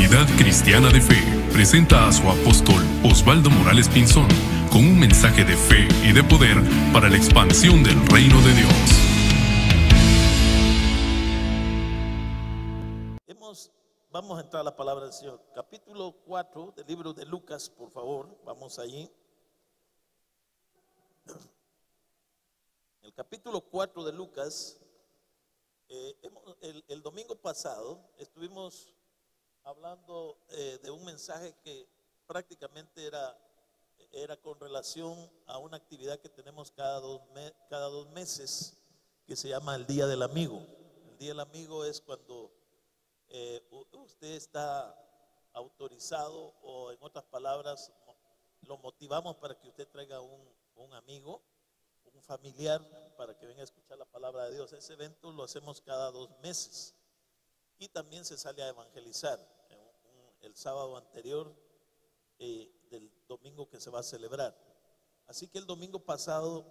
Comunidad Cristiana de Fe presenta a su apóstol Osvaldo Morales Pinzón con un mensaje de fe y de poder para la expansión del reino de Dios. Vamos a entrar a la palabra del Señor. Capítulo 4 del libro de Lucas, por favor, vamos allí. El capítulo 4 de Lucas, el domingo pasado estuvimos hablando de un mensaje que prácticamente era con relación a una actividad que tenemos cada dos meses, que se llama el Día del Amigo. El Día del Amigo es cuando usted está autorizado, o en otras palabras, lo motivamos para que usted traiga un amigo, un familiar, para que venga a escuchar la palabra de Dios. Ese evento lo hacemos cada 2 meses y también se sale a evangelizar el sábado anterior del domingo que se va a celebrar. Así que el domingo pasado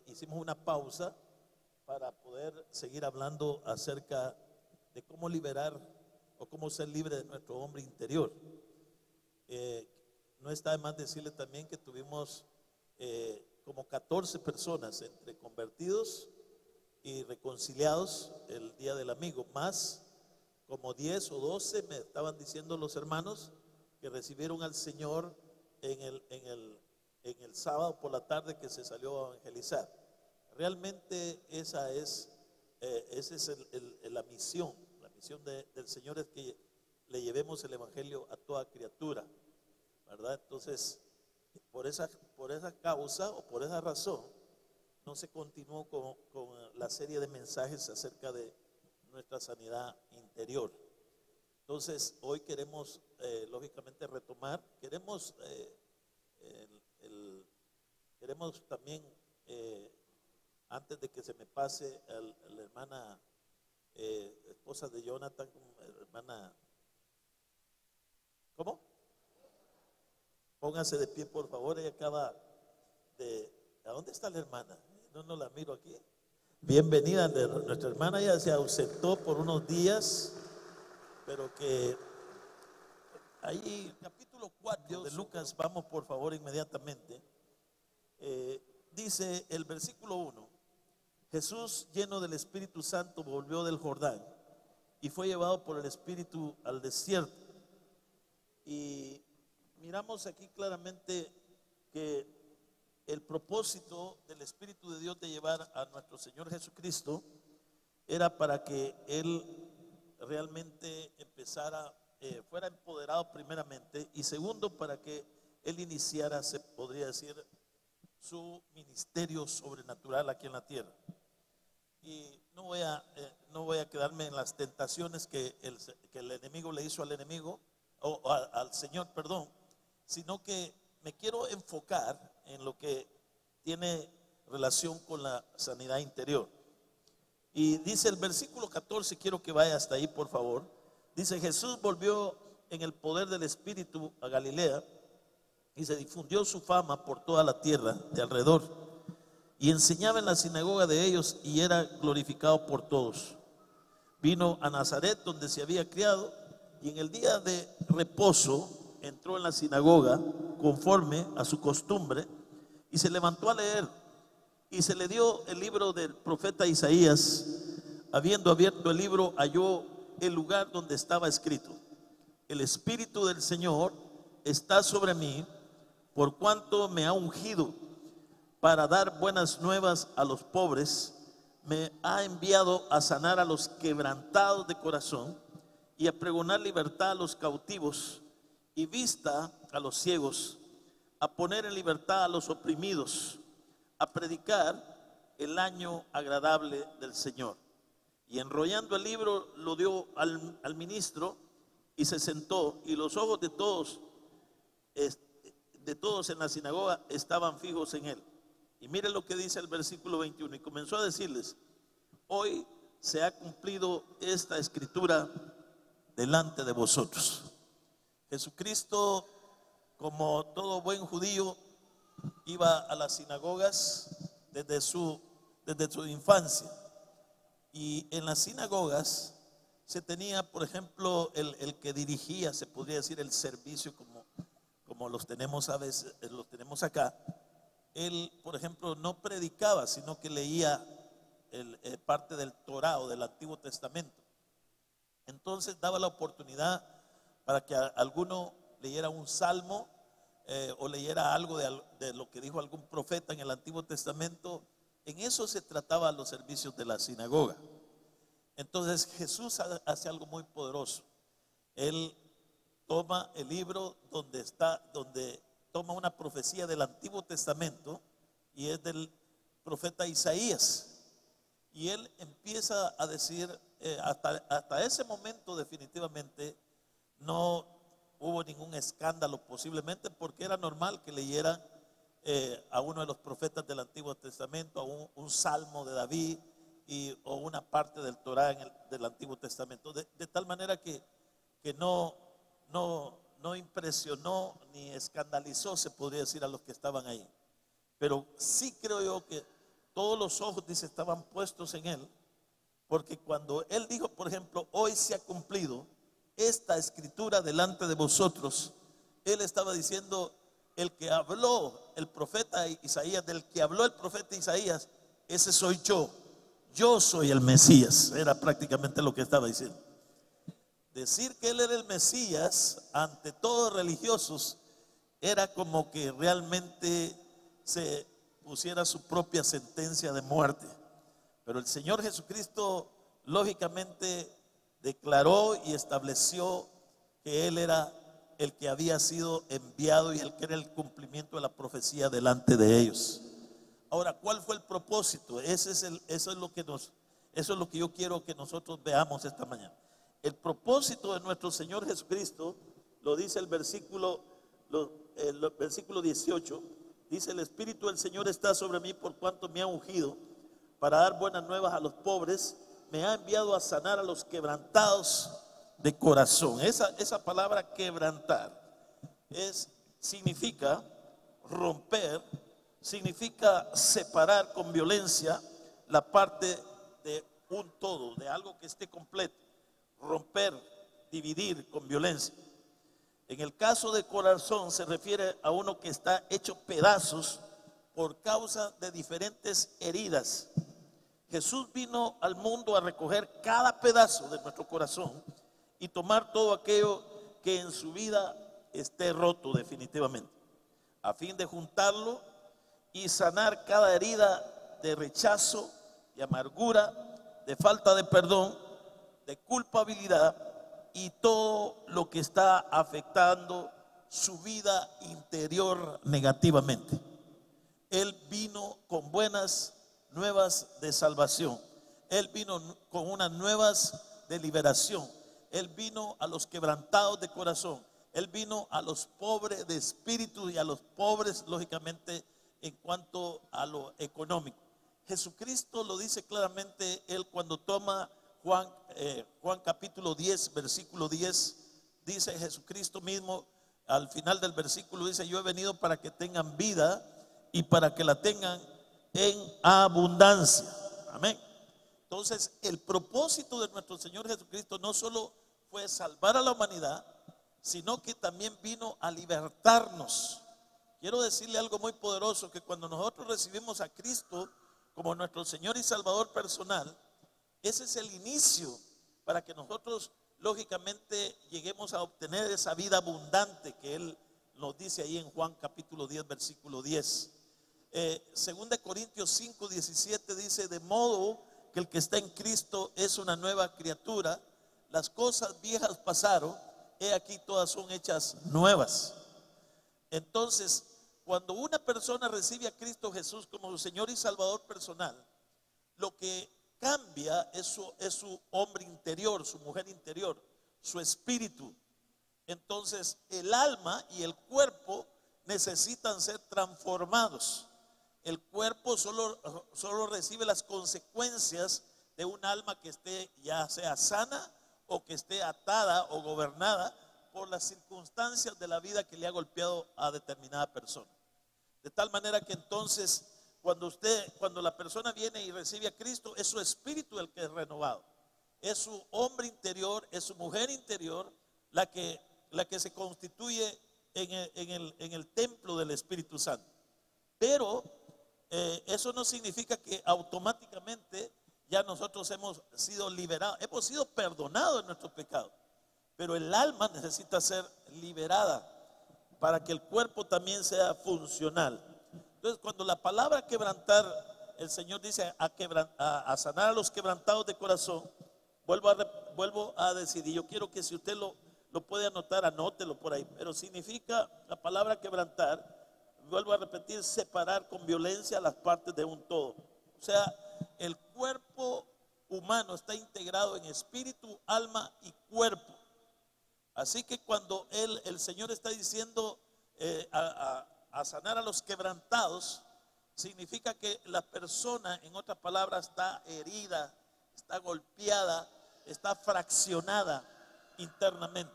hicimos una pausa para poder seguir hablando acerca de cómo liberar o cómo ser libre de nuestro hombre interior. No está de más decirle también que tuvimos como 14 personas entre convertidos y reconciliados el Día del Amigo, más como 10 o 12 me estaban diciendo los hermanos que recibieron al Señor en el sábado por la tarde que se salió a evangelizar. Realmente esa es la misión. La misión del Señor es que le llevemos el evangelio a toda criatura, ¿verdad? Entonces, por esa causa o por esa razón, no se continuó con la serie de mensajes acerca de nuestra sanidad interior. Entonces, hoy queremos, lógicamente, retomar. Queremos también, antes de que se me pase, la hermana esposa de Jonathan, hermana, ¿cómo? Póngase de pie, por favor. Ella acaba ¿a dónde está la hermana? No la miro aquí. Bienvenida, nuestra hermana. Ella se ausentó por unos días, pero que ahí, capítulo 4 de Lucas, vamos por favor inmediatamente. Dice el versículo 1: Jesús, lleno del Espíritu Santo, volvió del Jordán y fue llevado por el Espíritu al desierto. Y miramos aquí claramente que el propósito del Espíritu de Dios de llevar a nuestro Señor Jesucristo era para que Él realmente fuera empoderado primeramente, y segundo, para que Él iniciara, se podría decir, su ministerio sobrenatural aquí en la tierra. Y no voy a quedarme en las tentaciones que el enemigo le hizo al enemigo, al Señor, perdón, sino que me quiero enfocar en lo que tiene relación con la sanidad interior. Y dice el versículo 14, quiero que vaya hasta ahí, por favor. Dice: Jesús volvió en el poder del Espíritu a Galilea, y se difundió su fama por toda la tierra de alrededor, y enseñaba en la sinagoga de ellos, y era glorificado por todos. Vino a Nazaret, donde se había criado, y en el día de reposo entró en la sinagoga conforme a su costumbre, y se levantó a leer, y se le dio el libro del profeta Isaías. Habiendo abierto el libro, halló el lugar donde estaba escrito: El Espíritu del Señor está sobre mí, por cuanto me ha ungido para dar buenas nuevas a los pobres, me ha enviado a sanar a los quebrantados de corazón, y a pregonar libertad a los cautivos y vista a los ciegos, a poner en libertad a los oprimidos, a predicar el año agradable del Señor. Y enrollando el libro lo dio al ministro, y se sentó, y los ojos de todos en la sinagoga estaban fijos en él. Y miren lo que dice el versículo 21: y comenzó a decirles: hoy se ha cumplido esta escritura delante de vosotros. Jesucristo, como todo buen judío, iba a las sinagogas desde su infancia. Y en las sinagogas se tenía, por ejemplo, el que dirigía, se podría decir, el servicio como los tenemos a veces, los tenemos acá. Él, por ejemplo, no predicaba, sino que leía parte del Torá o del Antiguo Testamento. Entonces daba la oportunidad para que alguno leyera un salmo o leyera algo de lo que dijo algún profeta en el Antiguo Testamento. En eso se trataba los servicios de la sinagoga. Entonces Jesús hace algo muy poderoso. Él toma el libro donde toma una profecía del Antiguo Testamento, y es del profeta Isaías, y él empieza a decir, hasta ese momento definitivamente no hubo ningún escándalo, posiblemente porque era normal que leyeran a uno de los profetas del Antiguo Testamento, a un salmo de David o una parte del Torá del Antiguo Testamento, de tal manera que no impresionó ni escandalizó, se podría decir, a los que estaban ahí. Pero sí creo yo que todos los ojos, dice, estaban puestos en él, porque cuando él dijo, por ejemplo, hoy se ha cumplido esta escritura delante de vosotros, él estaba diciendo, el que habló el profeta Isaías, del que habló el profeta Isaías, ese soy yo soy el Mesías. Era prácticamente lo que estaba diciendo. Decir que él era el Mesías ante todos religiosos era como que realmente se pusiera su propia sentencia de muerte. Pero el Señor Jesucristo lógicamente declaró y estableció que él era el que había sido enviado y el que era el cumplimiento de la profecía delante de ellos. Ahora, ¿cuál fue el propósito? Eso es lo que yo quiero que nosotros veamos esta mañana. El propósito de nuestro Señor Jesucristo lo dice el versículo 18. Dice: el Espíritu del Señor está sobre mí, por cuanto me ha ungido para dar buenas nuevas a los pobres, me ha enviado a sanar a los quebrantados de corazón. Esa palabra quebrantar significa romper, significa separar con violencia la parte de un todo, de algo que esté completo. Romper, dividir con violencia. En el caso de corazón se refiere a uno que está hecho pedazos por causa de diferentes heridas. Jesús vino al mundo a recoger cada pedazo de nuestro corazón y tomar todo aquello que en su vida esté roto definitivamente, a fin de juntarlo y sanar cada herida de rechazo, de amargura, de falta de perdón, de culpabilidad y todo lo que está afectando su vida interior negativamente. Él vino con buenas nuevas de salvación. Él vino con unas nuevas de liberación. Él vino a los quebrantados de corazón. Él vino a los pobres de espíritu y a los pobres, lógicamente, en cuanto a lo económico. Jesucristo lo dice claramente, él cuando toma Juan capítulo 10, versículo 10, dice Jesucristo mismo, al final del versículo dice: yo he venido para que tengan vida y para que la tengan en abundancia. Amén. Entonces, el propósito de nuestro Señor Jesucristo no solo fue salvar a la humanidad, sino que también vino a libertarnos. Quiero decirle algo muy poderoso, que cuando nosotros recibimos a Cristo como nuestro Señor y Salvador personal, ese es el inicio para que nosotros lógicamente lleguemos a obtener esa vida abundante que Él nos dice ahí en Juan capítulo 10, versículo 10. Segunda Corintios 5, 17 dice: de modo que el que está en Cristo es una nueva criatura, las cosas viejas pasaron, he aquí todas son hechas nuevas. Entonces, cuando una persona recibe a Cristo Jesús como su Señor y Salvador personal, lo que cambia es su hombre interior, su mujer interior, su espíritu. Entonces el alma y el cuerpo necesitan ser transformados. El cuerpo solo recibe las consecuencias de un alma que esté ya sea sana o que esté atada o gobernada por las circunstancias de la vida que le ha golpeado a determinada persona. De tal manera que entonces cuando la persona viene y recibe a Cristo, es su espíritu el que es renovado. es su hombre interior, es su mujer interior, la que se constituye en el templo del Espíritu Santo. Pero eso no significa que automáticamente ya nosotros hemos sido liberados, hemos sido perdonados de nuestros pecados. Pero el alma necesita ser liberada para que el cuerpo también sea funcional. Entonces, cuando la palabra quebrantar, el Señor dice a sanar a los quebrantados de corazón, vuelvo a decir, y yo quiero que si usted lo puede anotar, anótelo por ahí, pero significa la palabra quebrantar, vuelvo a repetir, separar con violencia las partes de un todo. O sea, el cuerpo humano está integrado en espíritu, alma y cuerpo. Así que cuando el Señor está diciendo a sanar a los quebrantados, significa que la persona, en otras palabras, está herida, está golpeada, está fraccionada internamente.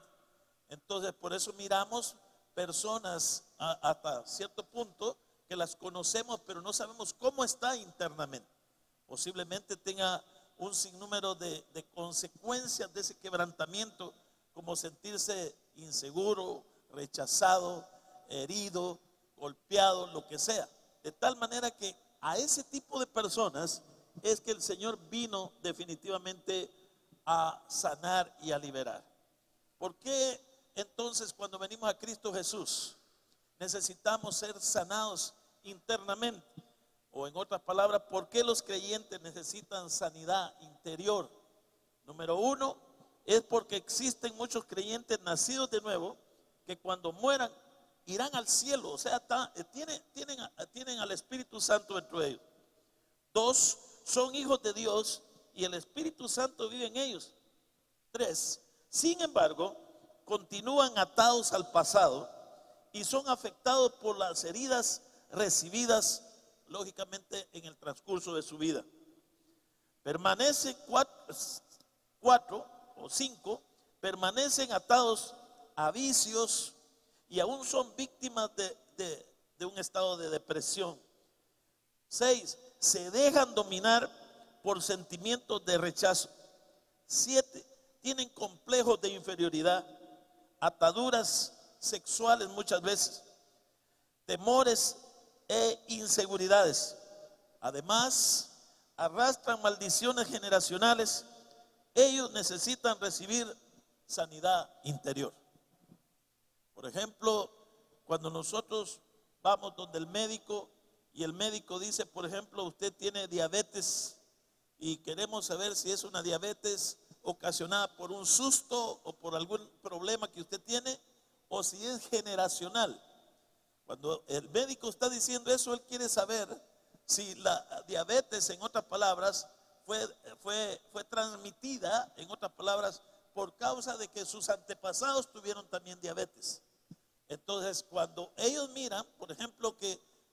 Entonces, por eso miramos personas hasta cierto punto que las conocemos, pero no sabemos cómo está internamente. Posiblemente tenga un sinnúmero de consecuencias de ese quebrantamiento, como sentirse inseguro, rechazado, herido, golpeado, lo que sea. De tal manera que a ese tipo de personas es que el Señor vino definitivamente a sanar y a liberar. ¿Por qué entonces cuando venimos a Cristo Jesús necesitamos ser sanados internamente? O en otras palabras, ¿por qué los creyentes necesitan sanidad interior? Número uno, es porque existen muchos creyentes nacidos de nuevo que cuando mueran irán al cielo, o sea, tienen al Espíritu Santo dentro de ellos. Dos, son hijos de Dios y el Espíritu Santo vive en ellos. Tres, sin embargo, continúan atados al pasado y son afectados por las heridas recibidas, lógicamente, en el transcurso de su vida. Permanecen cuatro o cinco, permanecen atados a vicios y aún son víctimas de un estado de depresión. 6, se dejan dominar por sentimientos de rechazo. 7, tienen complejos de inferioridad, ataduras sexuales muchas veces, temores e inseguridades. Además, arrastran maldiciones generacionales. Ellos necesitan recibir sanidad interior. Por ejemplo, cuando nosotros vamos donde el médico y el médico dice, por ejemplo, usted tiene diabetes y queremos saber si es una diabetes ocasionada por un susto o por algún problema que usted tiene o si es generacional. Cuando el médico está diciendo eso, él quiere saber si la diabetes, en otras palabras, fue transmitida, en otras palabras, por causa de que sus antepasados tuvieron también diabetes. Entonces, cuando ellos miran, por ejemplo,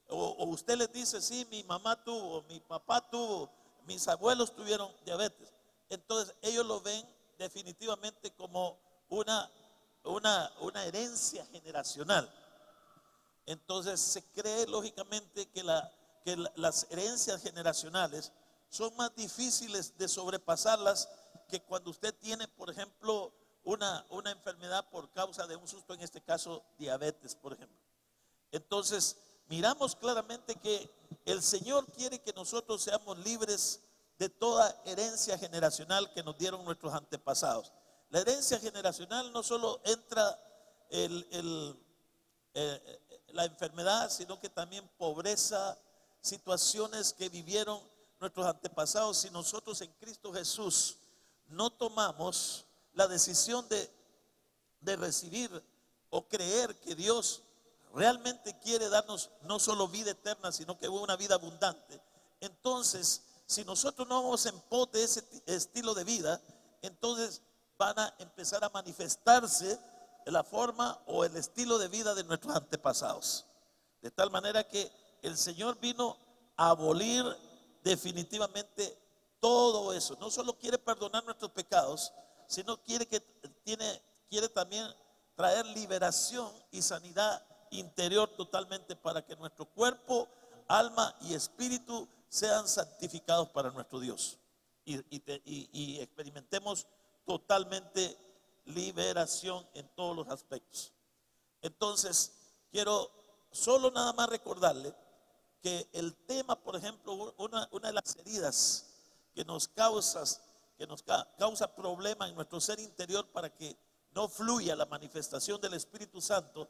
o usted les dice, sí, mi mamá tuvo, mi papá tuvo, mis abuelos tuvieron diabetes, entonces ellos lo ven definitivamente como una herencia generacional. Entonces se cree lógicamente que las herencias generacionales son más difíciles de sobrepasarlas que cuando usted tiene, por ejemplo, una enfermedad por causa de un susto, en este caso diabetes, por ejemplo. Entonces miramos claramente que el Señor quiere que nosotros seamos libres de toda herencia generacional que nos dieron nuestros antepasados. La herencia generacional no solo entra la enfermedad, sino que también pobreza, situaciones que vivieron nuestros antepasados. Si nosotros en Cristo Jesús no tomamos la decisión de recibir o creer que Dios realmente quiere darnos no solo vida eterna, sino que una vida abundante, entonces si nosotros no vamos en pos de ese estilo de vida, entonces van a empezar a manifestarse la forma o el estilo de vida de nuestros antepasados. De tal manera que el Señor vino a abolir definitivamente todo eso. No solo quiere perdonar nuestros pecados, sino quiere también traer liberación y sanidad interior totalmente para que nuestro cuerpo, alma y espíritu sean santificados para nuestro Dios. y experimentemos totalmente liberación en todos los aspectos. Entonces, quiero solo nada más recordarle que el tema, por ejemplo, una de las heridas que nos causa problema en nuestro ser interior para que no fluya la manifestación del Espíritu Santo,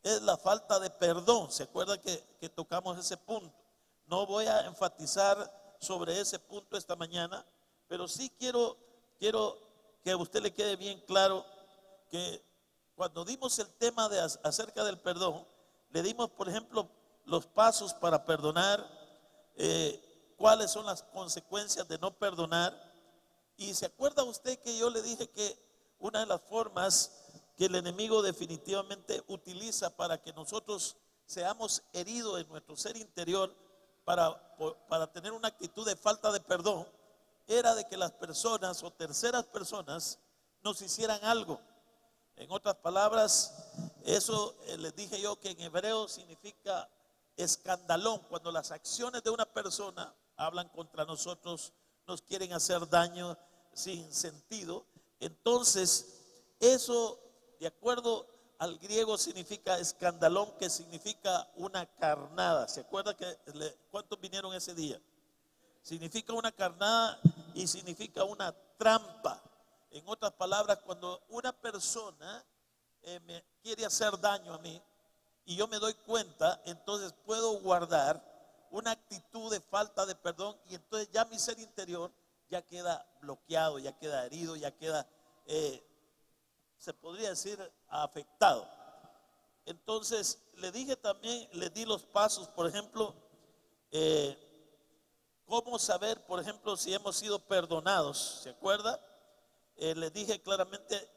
es la falta de perdón. ¿Se acuerda que tocamos ese punto? No voy a enfatizar sobre ese punto esta mañana, pero sí quiero que a usted le quede bien claro que cuando dimos el tema acerca del perdón, le dimos, por ejemplo, los pasos para perdonar, cuáles son las consecuencias de no perdonar. Y se acuerda usted que yo le dije que una de las formas que el enemigo definitivamente utiliza para que nosotros seamos heridos en nuestro ser interior, para tener una actitud de falta de perdón, era de que las personas o terceras personas nos hicieran algo. En otras palabras, eso les dije yo que en hebreo significa escandalón, cuando las acciones de una persona hablan contra nosotros, nos quieren hacer daño sin sentido. Entonces, eso, de acuerdo al griego, significa escandalón, que significa una carnada. ¿Se acuerda cuántos vinieron ese día? Significa una carnada y significa una trampa. En otras palabras, cuando una persona me quiere hacer daño a mí y yo me doy cuenta, entonces puedo guardar una actitud de falta de perdón, y entonces ya mi ser interior ya queda bloqueado, ya queda herido, ya queda, se podría decir, afectado. Entonces le dije también, le di los pasos, por ejemplo, cómo saber, por ejemplo, si hemos sido perdonados. ¿Se acuerda? Les dije claramente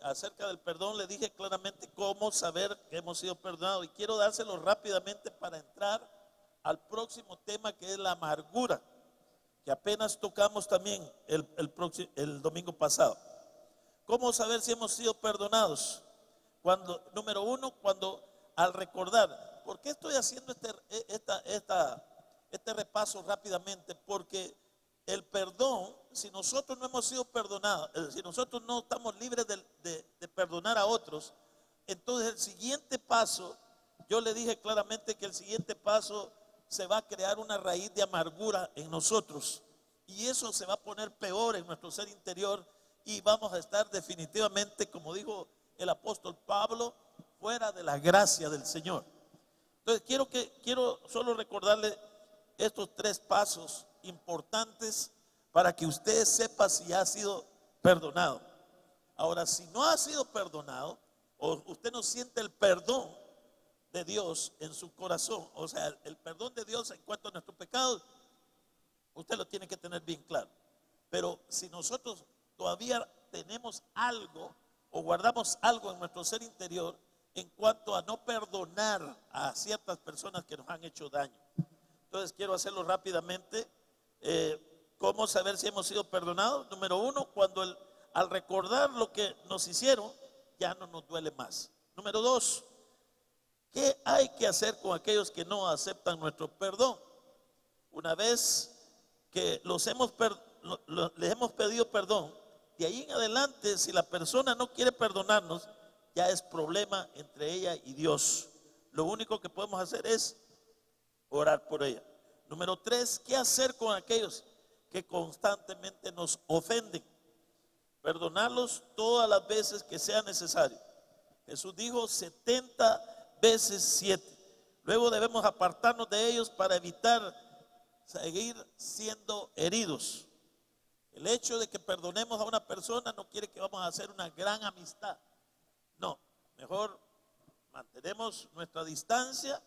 acerca del perdón, le dije claramente cómo saber que hemos sido perdonados, y quiero dárselo rápidamente para entrar al próximo tema, que es la amargura, que apenas tocamos también el domingo pasado. ¿Cómo saber si hemos sido perdonados? Número uno, cuando al recordar. ¿Por qué estoy haciendo este repaso rápidamente? Porque el perdón, si nosotros no hemos sido perdonados, si nosotros no estamos libres de perdonar a otros, entonces el siguiente paso, yo le dije claramente que el siguiente paso se va a crear una raíz de amargura en nosotros, y eso se va a poner peor en nuestro ser interior, y vamos a estar definitivamente, como dijo el apóstol Pablo, fuera de la gracia del Señor. Entonces quiero solo recordarle estos tres pasos importantes para que usted sepa si ha sido perdonado. Ahora, si no ha sido perdonado, o usted no siente el perdón de Dios en su corazón, o sea, el perdón de Dios en cuanto a nuestros pecados, usted lo tiene que tener bien claro. Pero si nosotros todavía tenemos algo o guardamos algo en nuestro ser interior en cuanto a no perdonar a ciertas personas que nos han hecho daño, entonces quiero hacerlo rápidamente. ¿Cómo saber si hemos sido perdonados? Número uno, cuando al recordar lo que nos hicieron, ya no nos duele más. Número dos, ¿qué hay que hacer con aquellos que no aceptan nuestro perdón? Una vez que les hemos pedido perdón, de ahí en adelante, si la persona no quiere perdonarnos, ya es problema entre ella y Dios. Lo único que podemos hacer es orar por ella. Número tres, ¿qué hacer con aquellos que constantemente nos ofenden? Perdonarlos todas las veces que sea necesario. Jesús dijo 70 veces 7. Luego debemos apartarnos de ellos para evitar seguir siendo heridos. El hecho de que perdonemos a una persona no quiere que vamos a hacer una gran amistad. No, mejor mantenemos nuestra distancia,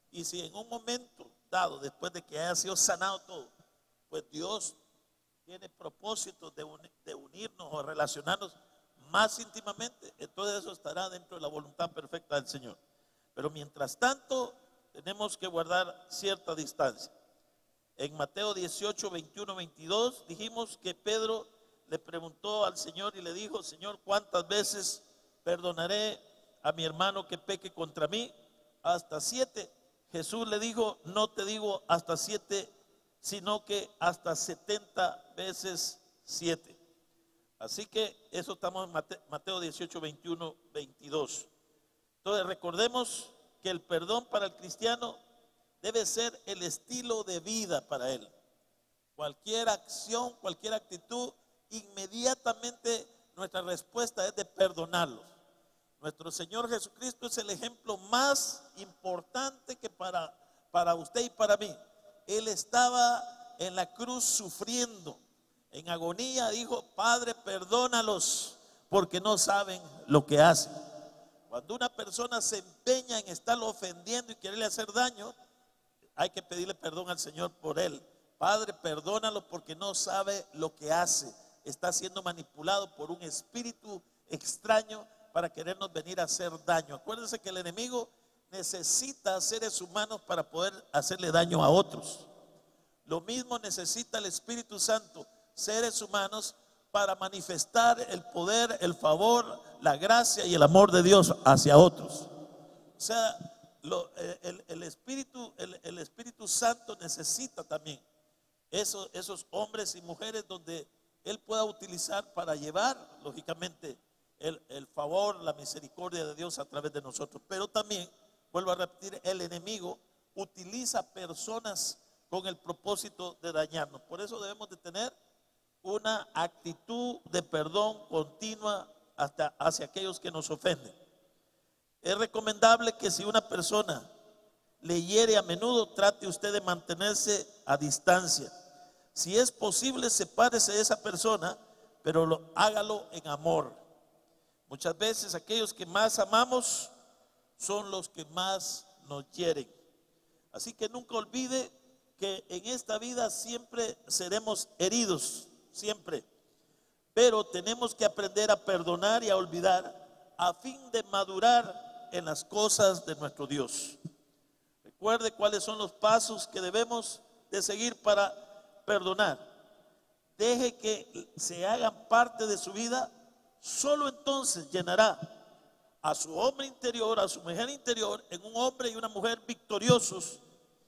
y si en un momento dado, después de que haya sido sanado todo, pues Dios tiene propósito de unirnos o relacionarnos más íntimamente, entonces eso estará dentro de la voluntad perfecta del Señor. Pero mientras tanto, tenemos que guardar cierta distancia. En Mateo 18, 21, 22 dijimos que Pedro le preguntó al Señor y le dijo: Señor, ¿cuántas veces perdonaré a mi hermano que peque contra mí? Hasta 7. Jesús le dijo: no te digo hasta 7, sino que hasta 70 veces 7. Así que eso estamos en Mateo 18, 21, 22. Entonces recordemos que el perdón para el cristiano debe ser el estilo de vida para él. Cualquier acción, cualquier actitud, inmediatamente nuestra respuesta es de perdonarlos. Nuestro Señor Jesucristo es el ejemplo más importante que para usted y para mí. Él estaba en la cruz sufriendo, en agonía, dijo: Padre, perdónalos porque no saben lo que hacen. Cuando una persona se empeña en estarlo ofendiendo y quererle hacer daño, hay que pedirle perdón al Señor por él. Padre, perdónalo porque no sabe lo que hace. Está siendo manipulado por un espíritu extraño para querernos venir a hacer daño. Acuérdense que el enemigo necesita seres humanos para poder hacerle daño a otros. Lo mismo necesita el Espíritu Santo, seres humanos, para manifestar el poder, el favor, la gracia y el amor de Dios hacia otros. O sea, el Espíritu Santo necesita también esos hombres y mujeres donde Él pueda utilizar para llevar, lógicamente, el favor, la misericordia de Dios a través de nosotros. Pero también, vuelvo a repetir, el enemigo utiliza personas con el propósito de dañarnos. Por eso debemos de tener una actitud de perdón continua hacia aquellos que nos ofenden. Es recomendable que si una persona le hiere a menudo, trate usted de mantenerse a distancia. Si es posible, sepárese de esa persona, pero hágalo en amor. Muchas veces aquellos que más amamos son los que más nos hieren. Así que nunca olvide que en esta vida siempre seremos heridos, siempre. Pero tenemos que aprender a perdonar y a olvidar a fin de madurar en las cosas de nuestro Dios. Recuerde cuáles son los pasos que debemos de seguir para perdonar. Deje que se hagan parte de su vida. Solo entonces llenará a su hombre interior, a su mujer interior, en un hombre y una mujer victoriosos.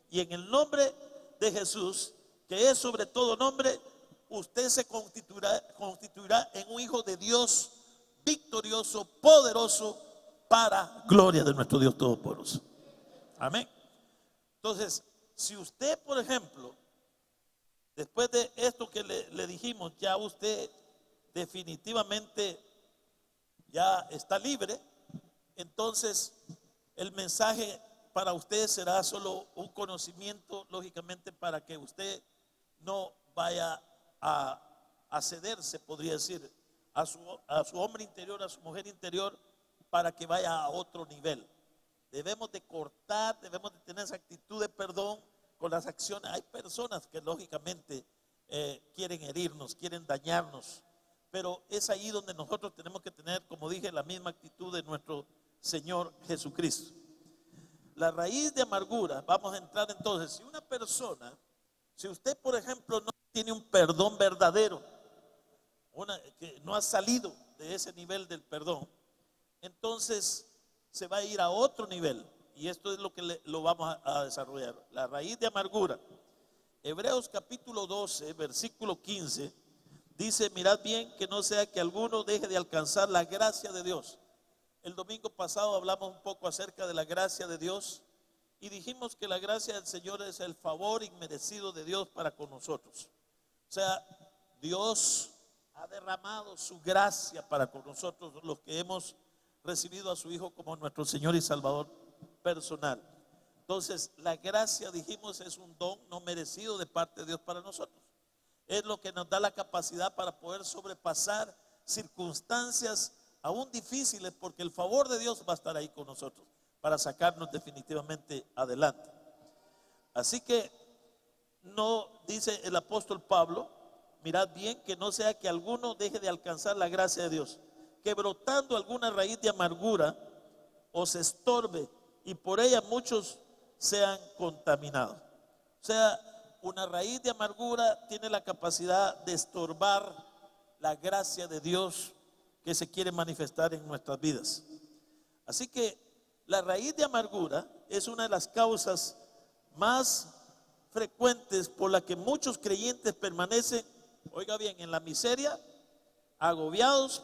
Y en el nombre de Jesús, que es sobre todo nombre, usted se constituirá en un hijo de Dios victorioso, poderoso, para gloria de nuestro Dios Todopoderoso. Amén. Entonces, si usted, por ejemplo, después de esto que le dijimos, ya usted definitivamente ya está libre, entonces el mensaje para usted será solo un conocimiento, lógicamente, para que usted no vaya a cederse, podría decir, a su hombre interior, a su mujer interior, para que vaya a otro nivel. Debemos de cortar, debemos de tener esa actitud de perdón con las acciones. Hay personas que lógicamente quieren herirnos, quieren dañarnos, pero es ahí donde nosotros tenemos que tener, como dije, la misma actitud de nuestro Señor Jesucristo. La raíz de amargura, vamos a entrar entonces, si una persona, si usted por ejemplo no tiene un perdón verdadero, que no ha salido de ese nivel del perdón, entonces se va a ir a otro nivel, y esto es lo que lo vamos a desarrollar. La raíz de amargura, Hebreos capítulo 12, versículo 15, dice: mirad bien que no sea que alguno deje de alcanzar la gracia de Dios. El domingo pasado hablamos un poco acerca de la gracia de Dios y dijimos que la gracia del Señor es el favor inmerecido de Dios para con nosotros. O sea, Dios ha derramado su gracia para con nosotros, los que hemos recibido a su Hijo como nuestro Señor y Salvador personal. Entonces, la gracia, dijimos, es un don no merecido de parte de Dios para nosotros. Es lo que nos da la capacidad para poder sobrepasar circunstancias aún difíciles, porque el favor de Dios va a estar ahí con nosotros para sacarnos definitivamente adelante. Así que no, dice el apóstol Pablo, mirad bien que no sea que alguno deje de alcanzar la gracia de Dios, que brotando alguna raíz de amargura os estorbe y por ella muchos sean contaminados. O sea, una raíz de amargura tiene la capacidad de estorbar la gracia de Dios que se quiere manifestar en nuestras vidas. Así que la raíz de amargura es una de las causas más frecuentes por las que muchos creyentes permanecen, oiga bien, en la miseria, agobiados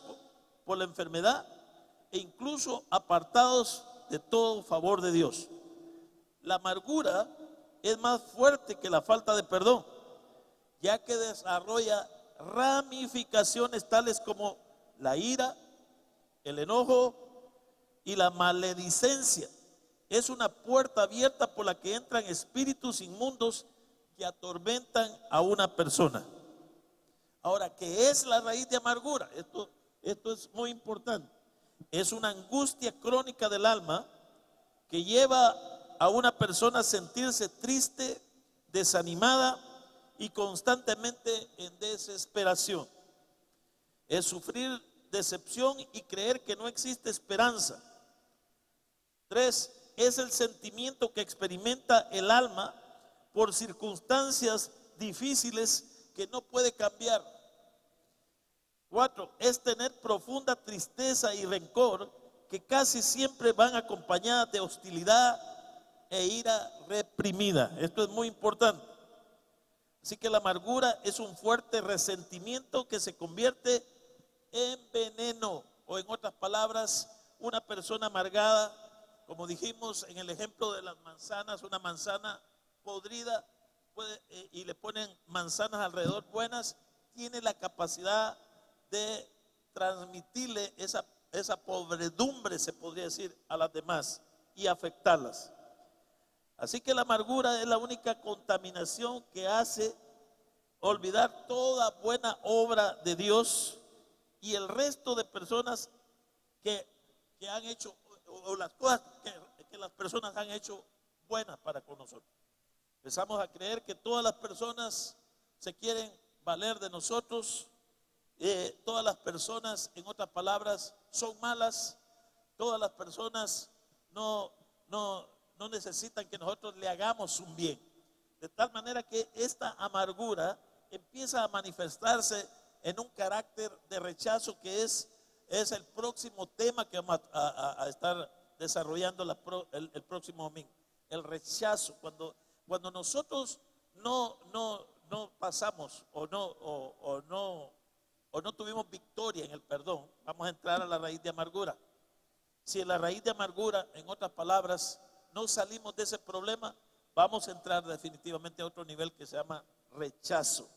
por la enfermedad e incluso apartados de todo favor de Dios. La amargura es más fuerte que la falta de perdón, ya que desarrolla ramificaciones tales como la ira, el enojo y la maledicencia. Es una puerta abierta por la que entran espíritus inmundos que atormentan a una persona. Ahora, ¿qué es la raíz de amargura? Esto es muy importante. Es una angustia crónica del alma que lleva a una persona a sentirse triste, desanimada y constantemente en desesperación. Es sufrir decepción y creer que no existe esperanza. 3. Es el sentimiento que experimenta el alma por circunstancias difíciles que no puede cambiar. 4. Es tener profunda tristeza y rencor que casi siempre van acompañadas de hostilidad e ira reprimida. Esto es muy importante. Así que la amargura es un fuerte resentimiento que se convierte en veneno, o en otras palabras, una persona amargada, como dijimos en el ejemplo de las manzanas, una manzana podrida y le ponen manzanas alrededor buenas, tiene la capacidad de transmitirle esa podredumbre, se podría decir, a las demás y afectarlas. Así que la amargura es la única contaminación que hace olvidar toda buena obra de Dios y el resto de personas que han hecho, o las cosas que las personas han hecho buenas para con nosotros. Empezamos a creer que todas las personas se quieren valer de nosotros, todas las personas, en otras palabras, son malas, todas las personas no necesitan que nosotros le hagamos un bien. De tal manera que esta amargura empieza a manifestarse en un carácter de rechazo que es el próximo tema que vamos a estar desarrollando el próximo domingo. El rechazo, cuando nosotros no pasamos o no tuvimos victoria en el perdón, vamos a entrar a la raíz de amargura. Si en la raíz de amargura, en otras palabras, no salimos de ese problema, vamos a entrar definitivamente a otro nivel que se llama rechazo.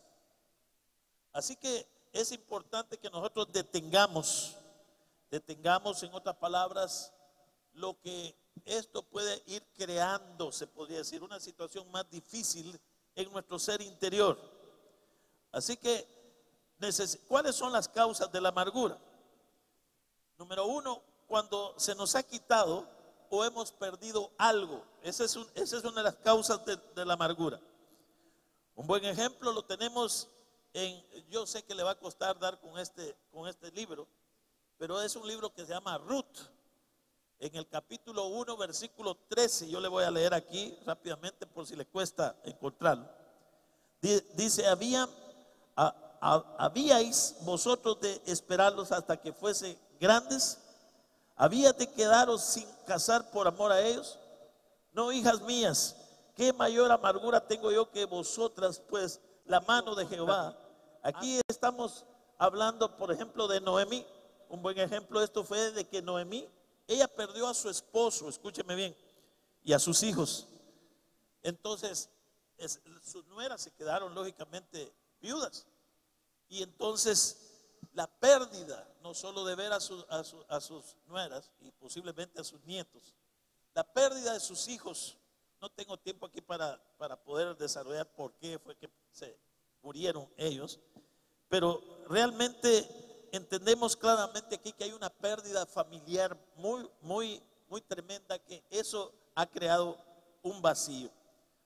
Así que es importante que nosotros detengamos, en otras palabras, lo que esto puede ir creando, se podría decir, una situación más difícil en nuestro ser interior. Así que, ¿cuáles son las causas de la amargura? Número 1, cuando se nos ha quitado o hemos perdido algo. Esa es una de las causas de la amargura. Un buen ejemplo lo tenemos yo sé que le va a costar dar con este libro, pero es un libro que se llama Ruth. En el capítulo 1, versículo 13, yo le voy a leer aquí rápidamente por si le cuesta encontrarlo. Dice, ¿habíais vosotros de esperarlos hasta que fuese grandes? ¿Habíais de quedaros sin casar por amor a ellos? No, hijas mías, qué mayor amargura tengo yo que vosotras, pues la mano de Jehová. Aquí estamos hablando, por ejemplo, de Noemí. Un buen ejemplo de esto fue de que Noemí, ella perdió a su esposo, escúcheme bien, y a sus hijos. Entonces, sus nueras se quedaron lógicamente viudas. Y entonces, la pérdida, no solo de ver a sus nueras y posiblemente a sus nietos, la pérdida de sus hijos, no tengo tiempo aquí para poder desarrollar por qué fue que se murieron ellos, pero realmente entendemos claramente aquí que hay una pérdida familiar muy tremenda, que eso ha creado un vacío.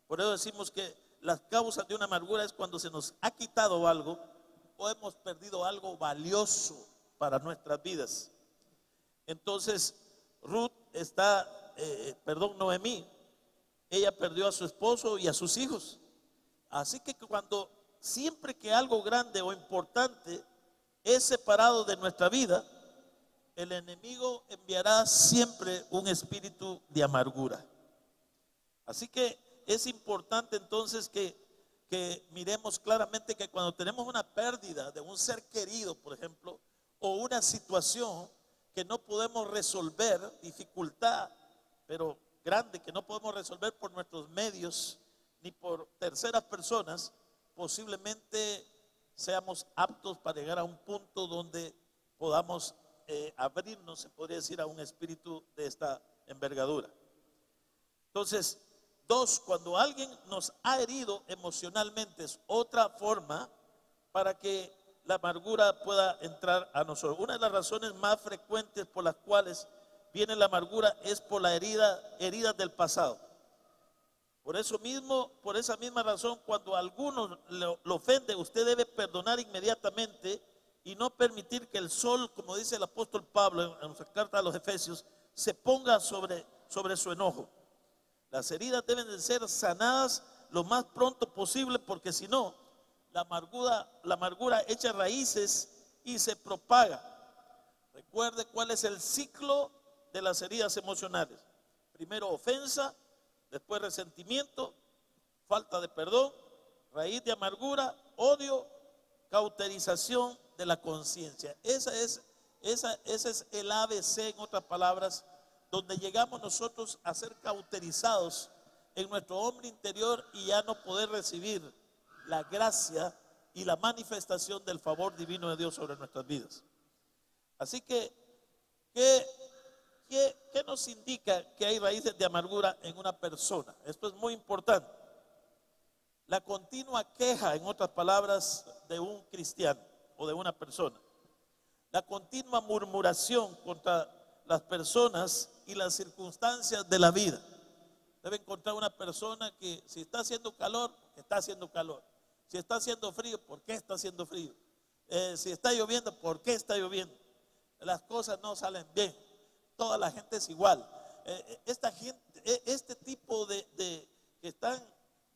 Por eso decimos que las causas de una amargura es cuando se nos ha quitado algo o hemos perdido algo valioso para nuestras vidas. Entonces, Noemí, ella perdió a su esposo y a sus hijos. Así que siempre que algo grande o importante es separado de nuestra vida, el enemigo enviará siempre un espíritu de amargura. Así que es importante entonces que miremos claramente que cuando tenemos una pérdida de un ser querido, por ejemplo, o una situación que no podemos resolver, dificultad, pero grande, que no podemos resolver por nuestros medios ni por terceras personas, posiblemente seamos aptos para llegar a un punto donde podamos abrirnos, se podría decir, a un espíritu de esta envergadura. Entonces, dos, cuando alguien nos ha herido emocionalmente, es otra forma para que la amargura pueda entrar a nosotros. Una de las razones más frecuentes por las cuales viene la amargura es por la heridas del pasado. Por eso mismo, por esa misma razón, cuando alguno lo ofende, usted debe perdonar inmediatamente y no permitir que el sol, como dice el apóstol Pablo en la carta a los Efesios, se ponga sobre su enojo. Las heridas deben de ser sanadas lo más pronto posible, porque si no, la amargura echa raíces y se propaga. Recuerde cuál es el ciclo de las heridas emocionales. Primero ofensa, después resentimiento, falta de perdón, raíz de amargura, odio, cauterización de la conciencia. Ese es el ABC, en otras palabras, donde llegamos nosotros a ser cauterizados en nuestro hombre interior y ya no poder recibir la gracia y la manifestación del favor divino de Dios sobre nuestras vidas. Así que, ¿qué nos indica que hay raíces de amargura en una persona? Esto es muy importante. La continua queja, en otras palabras, de un cristiano o de una persona. La continua murmuración contra las personas y las circunstancias de la vida. Debe encontrar una persona que si está haciendo calor, está haciendo calor. Si está haciendo frío, ¿por qué está haciendo frío? Si está lloviendo, ¿por qué está lloviendo? Las cosas no salen bien. Toda la gente es igual. Esta gente, este tipo de que están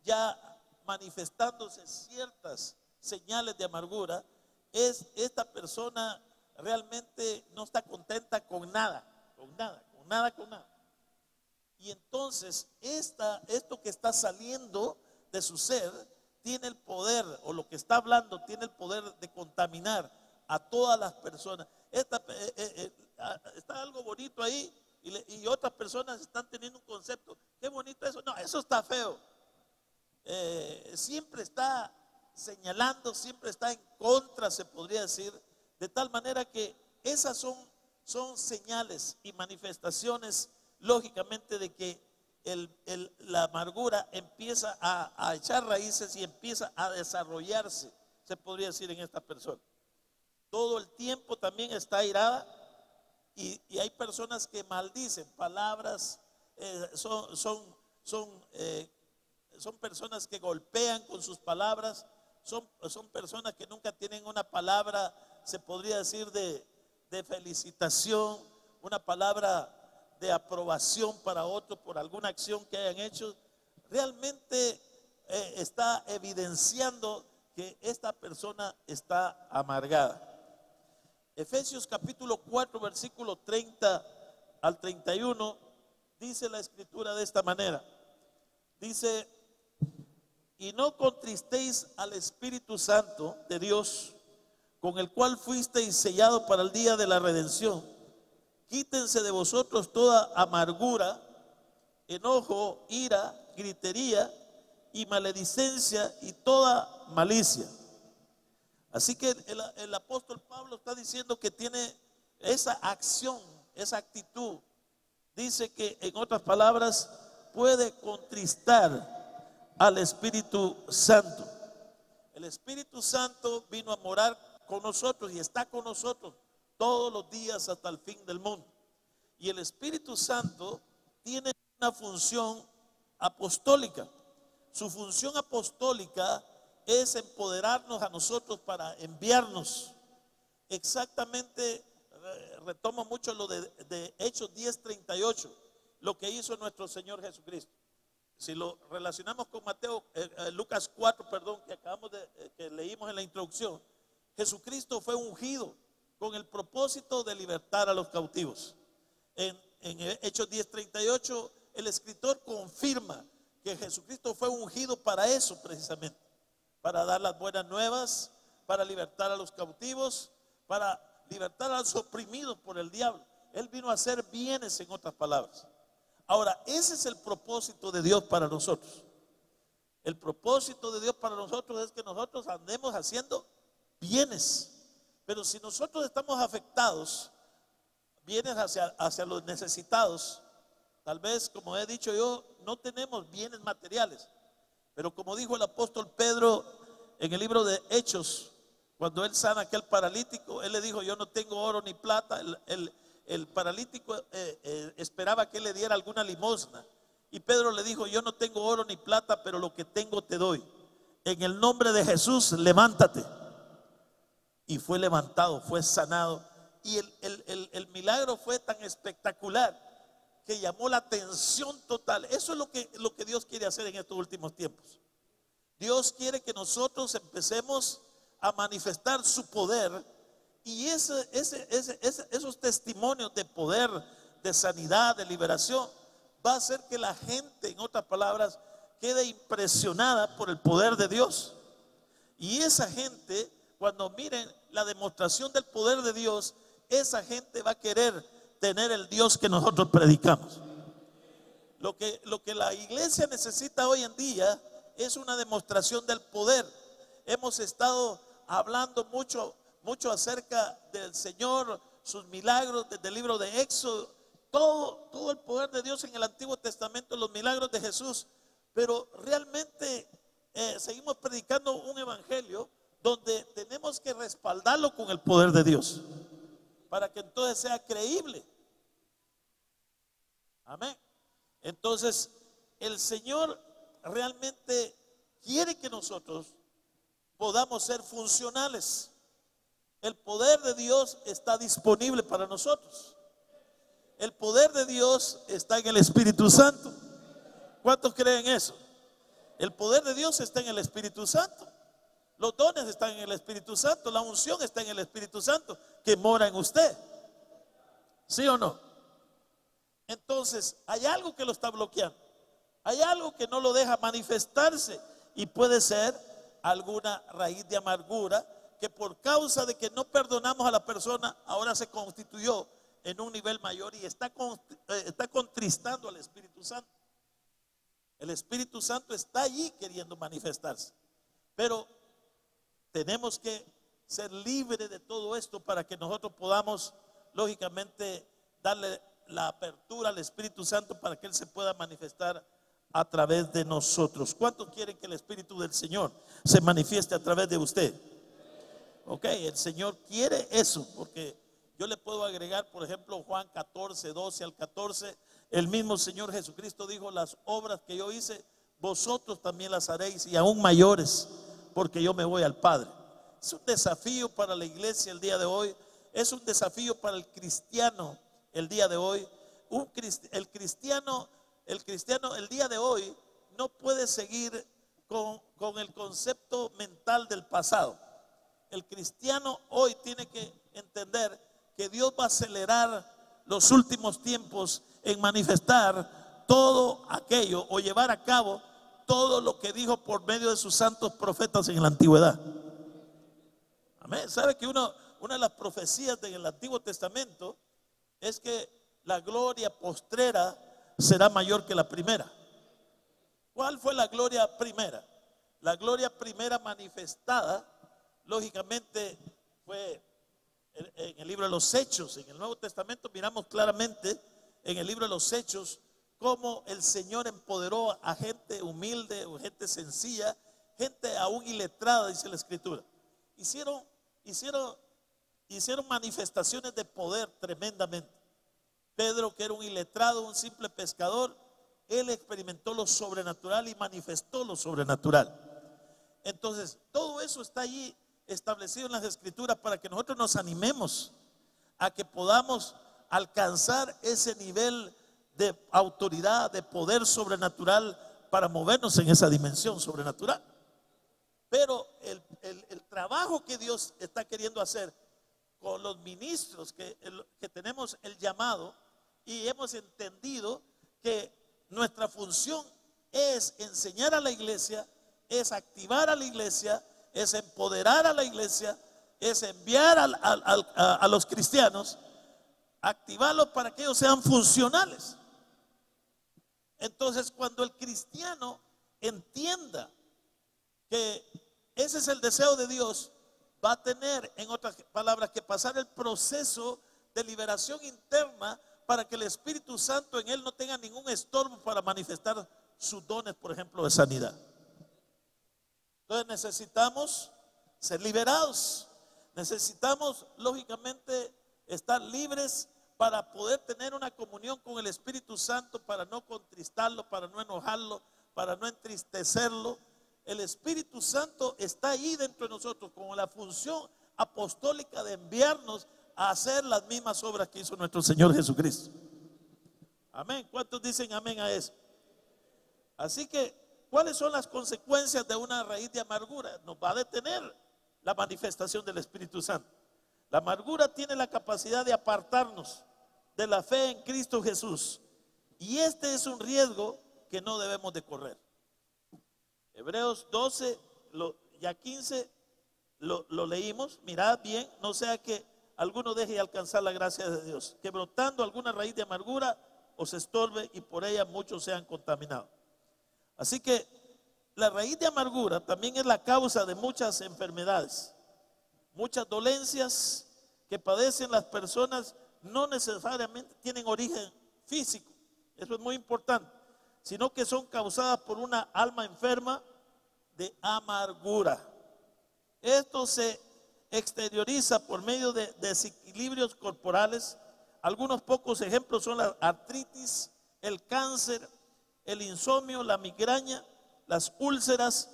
ya manifestándose ciertas señales de amargura, esta persona realmente no está contenta con nada. Y entonces esto que está saliendo de su ser tiene el poder, o lo que está hablando tiene el poder de contaminar a todas las personas. Está algo bonito ahí y otras personas están teniendo un concepto. Qué bonito eso. No, eso está feo. Siempre está señalando, siempre está en contra, se podría decir, de tal manera que esas son señales y manifestaciones, lógicamente, de que la amargura empieza a echar raíces y empieza a desarrollarse, se podría decir, en esta persona. Todo el tiempo también está airada y hay personas que maldicen, palabras, son personas que golpean con sus palabras, son personas que nunca tienen una palabra, se podría decir, de felicitación, una palabra de aprobación para otros por alguna acción que hayan hecho. Realmente está evidenciando que esta persona está amargada. Efesios capítulo 4, versículo 30 al 31, dice la escritura de esta manera. Dice: y no contristéis al Espíritu Santo de Dios, con el cual fuisteis sellados para el día de la redención. Quítense de vosotros toda amargura, enojo, ira, gritería y maledicencia y toda malicia. Así que el apóstol Pablo está diciendo que tiene esa acción, esa actitud. Dice que, en otras palabras, puede contristar al Espíritu Santo. El Espíritu Santo vino a morar con nosotros y está con nosotros todos los días hasta el fin del mundo. Y el Espíritu Santo tiene una función apostólica. Su función apostólica es empoderarnos a nosotros para enviarnos. Exactamente, retomo mucho lo de Hechos 10:38, lo que hizo nuestro Señor Jesucristo. Si lo relacionamos con Lucas 4, perdón, que leímos en la introducción, Jesucristo fue ungido con el propósito de libertar a los cautivos. En Hechos 10:38, el escritor confirma que Jesucristo fue ungido para eso precisamente, para dar las buenas nuevas, para libertar a los cautivos, para libertar a los oprimidos por el diablo. Él vino a hacer bienes, en otras palabras. Ahora, ese es el propósito de Dios para nosotros. El propósito de Dios para nosotros es que nosotros andemos haciendo bienes. Pero si nosotros estamos afectados, bienes hacia los necesitados, tal vez, como he dicho yo, no tenemos bienes materiales. Pero como dijo el apóstol Pedro en el libro de Hechos, cuando él sana a aquel paralítico, él le dijo: yo no tengo oro ni plata. El paralítico esperaba que él le diera alguna limosna. Y Pedro le dijo: yo no tengo oro ni plata, pero lo que tengo te doy. En el nombre de Jesús, levántate. Y fue levantado, fue sanado. Y el milagro fue tan espectacular que llamó la atención total. Eso es lo que Dios quiere hacer en estos últimos tiempos. Dios quiere que nosotros empecemos a manifestar su poder. Y esos testimonios de poder, de sanidad, de liberación, va a hacer que la gente, en otras palabras, quede impresionada por el poder de Dios. Y esa gente, cuando miren la demostración del poder de Dios, esa gente va a querer tener el Dios que nosotros predicamos. Lo que la iglesia necesita hoy en día es una demostración del poder. Hemos estado hablando mucho acerca del Señor, sus milagros, desde el libro de Éxodo, todo el poder de Dios en el Antiguo Testamento, los milagros de Jesús. Pero realmente seguimos predicando un evangelio donde tenemos que respaldarlo con el poder de Dios, para que entonces sea creíble. Amén. Entonces el Señor realmente quiere que nosotros podamos ser funcionales. El poder de Dios está disponible para nosotros. El poder de Dios está en el Espíritu Santo. ¿Cuántos creen eso? El poder de Dios está en el Espíritu Santo. Los dones están en el Espíritu Santo. La unción está en el Espíritu Santo que mora en usted. ¿Sí o no? Entonces hay algo que lo está bloqueando. Hay algo que no lo deja manifestarse. Y puede ser alguna raíz de amargura que por causa de que no perdonamos a la persona, ahora se constituyó en un nivel mayor y está contristando al Espíritu Santo. El Espíritu Santo está allí queriendo manifestarse, pero tenemos que ser libres de todo esto para que nosotros podamos, lógicamente, darle la apertura al Espíritu Santo para que Él se pueda manifestar a través de nosotros. ¿Cuántos quieren que el Espíritu del Señor se manifieste a través de usted? Ok, el Señor quiere eso, porque yo le puedo agregar, por ejemplo, Juan 14, 12 al 14. El mismo Señor Jesucristo dijo: las obras que yo hice, vosotros también las haréis, y aún mayores, porque yo me voy al Padre. Es un desafío para la iglesia el día de hoy. Es un desafío para el cristiano el día de hoy. El cristiano el día de hoy no puede seguir con el concepto mental del pasado. El cristiano hoy tiene que entender que Dios va a acelerar los últimos tiempos en manifestar todo aquello o llevar a cabo todo lo que dijo por medio de sus santos profetas en la antigüedad. Amén. ¿Sabe que una de las profecías del Antiguo Testamento es que la gloria postrera será mayor que la primera? ¿Cuál fue la gloria primera? La gloria primera manifestada, lógicamente, fue en el libro de los Hechos. En el Nuevo Testamento miramos claramente en el libro de los Hechos cómo el Señor empoderó a gente humilde o gente sencilla, gente aún iletrada, dice la Escritura. Hicieron manifestaciones de poder tremendamente. Pedro, que era un iletrado, un simple pescador, él experimentó lo sobrenatural y manifestó lo sobrenatural. Entonces, todo eso está allí establecido en las Escrituras para que nosotros nos animemos a que podamos alcanzar ese nivel de autoridad, de poder sobrenatural para movernos en esa dimensión sobrenatural. Pero el trabajo que Dios está queriendo hacer con los ministros que tenemos el llamado y hemos entendido que nuestra función es enseñar a la iglesia, es activar a la iglesia, es empoderar a la iglesia, es enviar a los cristianos, activarlos para que ellos sean funcionales. Entonces, cuando el cristiano entienda que ese es el deseo de Dios, va a tener, en otras palabras, que pasar el proceso de liberación interna para que el Espíritu Santo en él no tenga ningún estorbo para manifestar sus dones, por ejemplo, de sanidad. Entonces necesitamos ser liberados, necesitamos lógicamente estar libres para poder tener una comunión con el Espíritu Santo, para no contristarlo, para no enojarlo, para no entristecerlo. El Espíritu Santo está ahí dentro de nosotros con la función apostólica de enviarnos a hacer las mismas obras que hizo nuestro Señor Jesucristo. Amén. ¿Cuántos dicen amén a eso? Así que, ¿cuáles son las consecuencias de una raíz de amargura? Nos va a detener la manifestación del Espíritu Santo. La amargura tiene la capacidad de apartarnos de la fe en Cristo Jesús. Y este es un riesgo que no debemos de correr. Hebreos 12 ya 15 lo leímos. Mirad bien, no sea que alguno deje de alcanzar la gracia de Dios, que brotando alguna raíz de amargura os estorbe y por ella muchos sean contaminados. Así que la raíz de amargura también es la causa de muchas enfermedades, muchas dolencias que padecen las personas. No necesariamente tienen origen físico, eso es muy importante, sino que son causadas por una alma enferma de amargura. Esto se exterioriza por medio de desequilibrios corporales. Algunos pocos ejemplos son la artritis, el cáncer, el insomnio, la migraña, las úlceras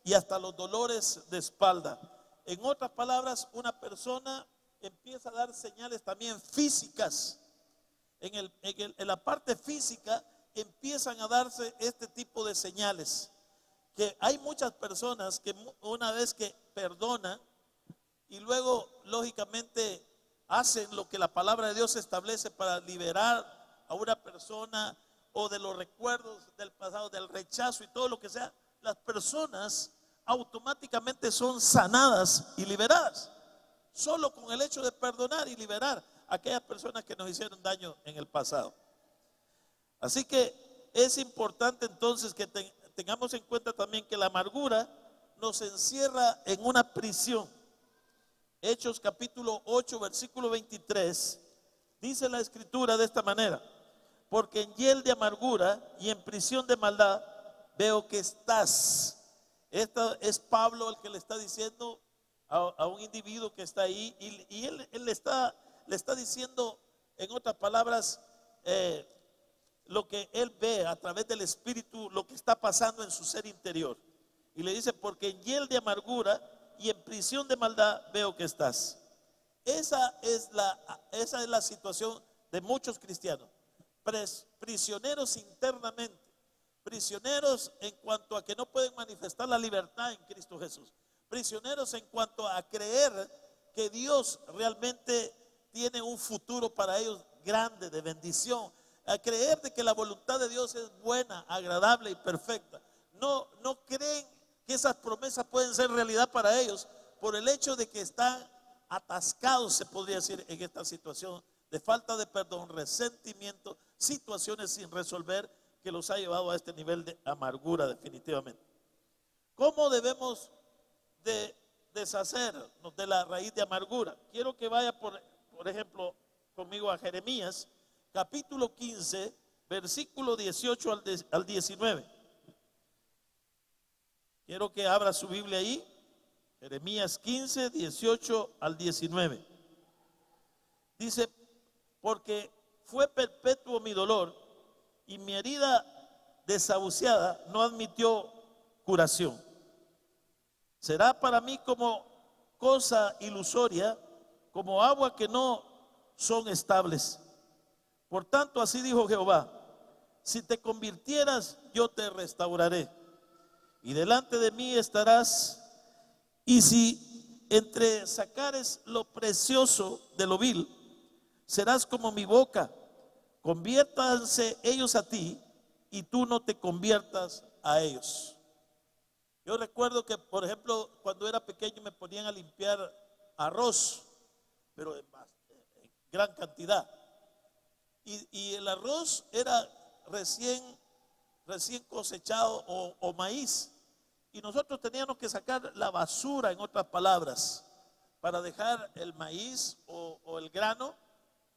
y hasta los dolores de espalda. En otras palabras, una persona empieza a dar señales también físicas. En la parte física empiezan a darse este tipo de señales. Que hay muchas personas que una vez que perdonan y luego lógicamente hacen lo que la palabra de Dios establece para liberar a una persona o de los recuerdos del pasado, del rechazo y todo lo que sea, las personas automáticamente son sanadas y liberadas solo con el hecho de perdonar y liberar a aquellas personas que nos hicieron daño en el pasado. Así que es importante entonces que tengamos en cuenta también que la amargura nos encierra en una prisión. Hechos capítulo 8 versículo 23 dice la escritura de esta manera: porque en hiel de amargura y en prisión de maldad veo que estás. Esta es Pablo el que le está diciendo a un individuo que está ahí, y él le está diciendo, en otras palabras, lo que él ve a través del Espíritu, lo que está pasando en su ser interior. Y le dice: porque en hiel de amargura y en prisión de maldad veo que estás. Esa es la situación de muchos cristianos, prisioneros internamente, prisioneros en cuanto a que no pueden manifestar la libertad en Cristo Jesús, prisioneros en cuanto a creer que Dios realmente tiene un futuro para ellos grande, de bendición, a creer de que la voluntad de Dios es buena, agradable y perfecta. No creen que esas promesas pueden ser realidad para ellos por el hecho de que están atascados, se podría decir, en esta situación de falta de perdón, resentimiento, situaciones sin resolver que los ha llevado a este nivel de amargura definitivamente. ¿Cómo debemos de deshacernos de la raíz de amargura? Quiero que vaya por ejemplo conmigo a Jeremías capítulo 15 versículo 18 al 19. Quiero que abra su Biblia ahí. Jeremías 15, 18 al 19. Dice: porque fue perpetuo mi dolor y mi herida desahuciada no admitió curación. Será para mí como cosa ilusoria, como agua que no son estables. Por tanto, así dijo Jehová: si te convirtieras, yo te restauraré, y delante de mí estarás. Y si entresacares lo precioso de lo vil, serás como mi boca. Conviértanse ellos a ti, y tú no te conviertas a ellos. Yo recuerdo que, por ejemplo, cuando era pequeño me ponían a limpiar arroz, pero en gran cantidad. Y el arroz era recién cosechado o maíz. Y nosotros teníamos que sacar la basura, en otras palabras, para dejar el maíz o el grano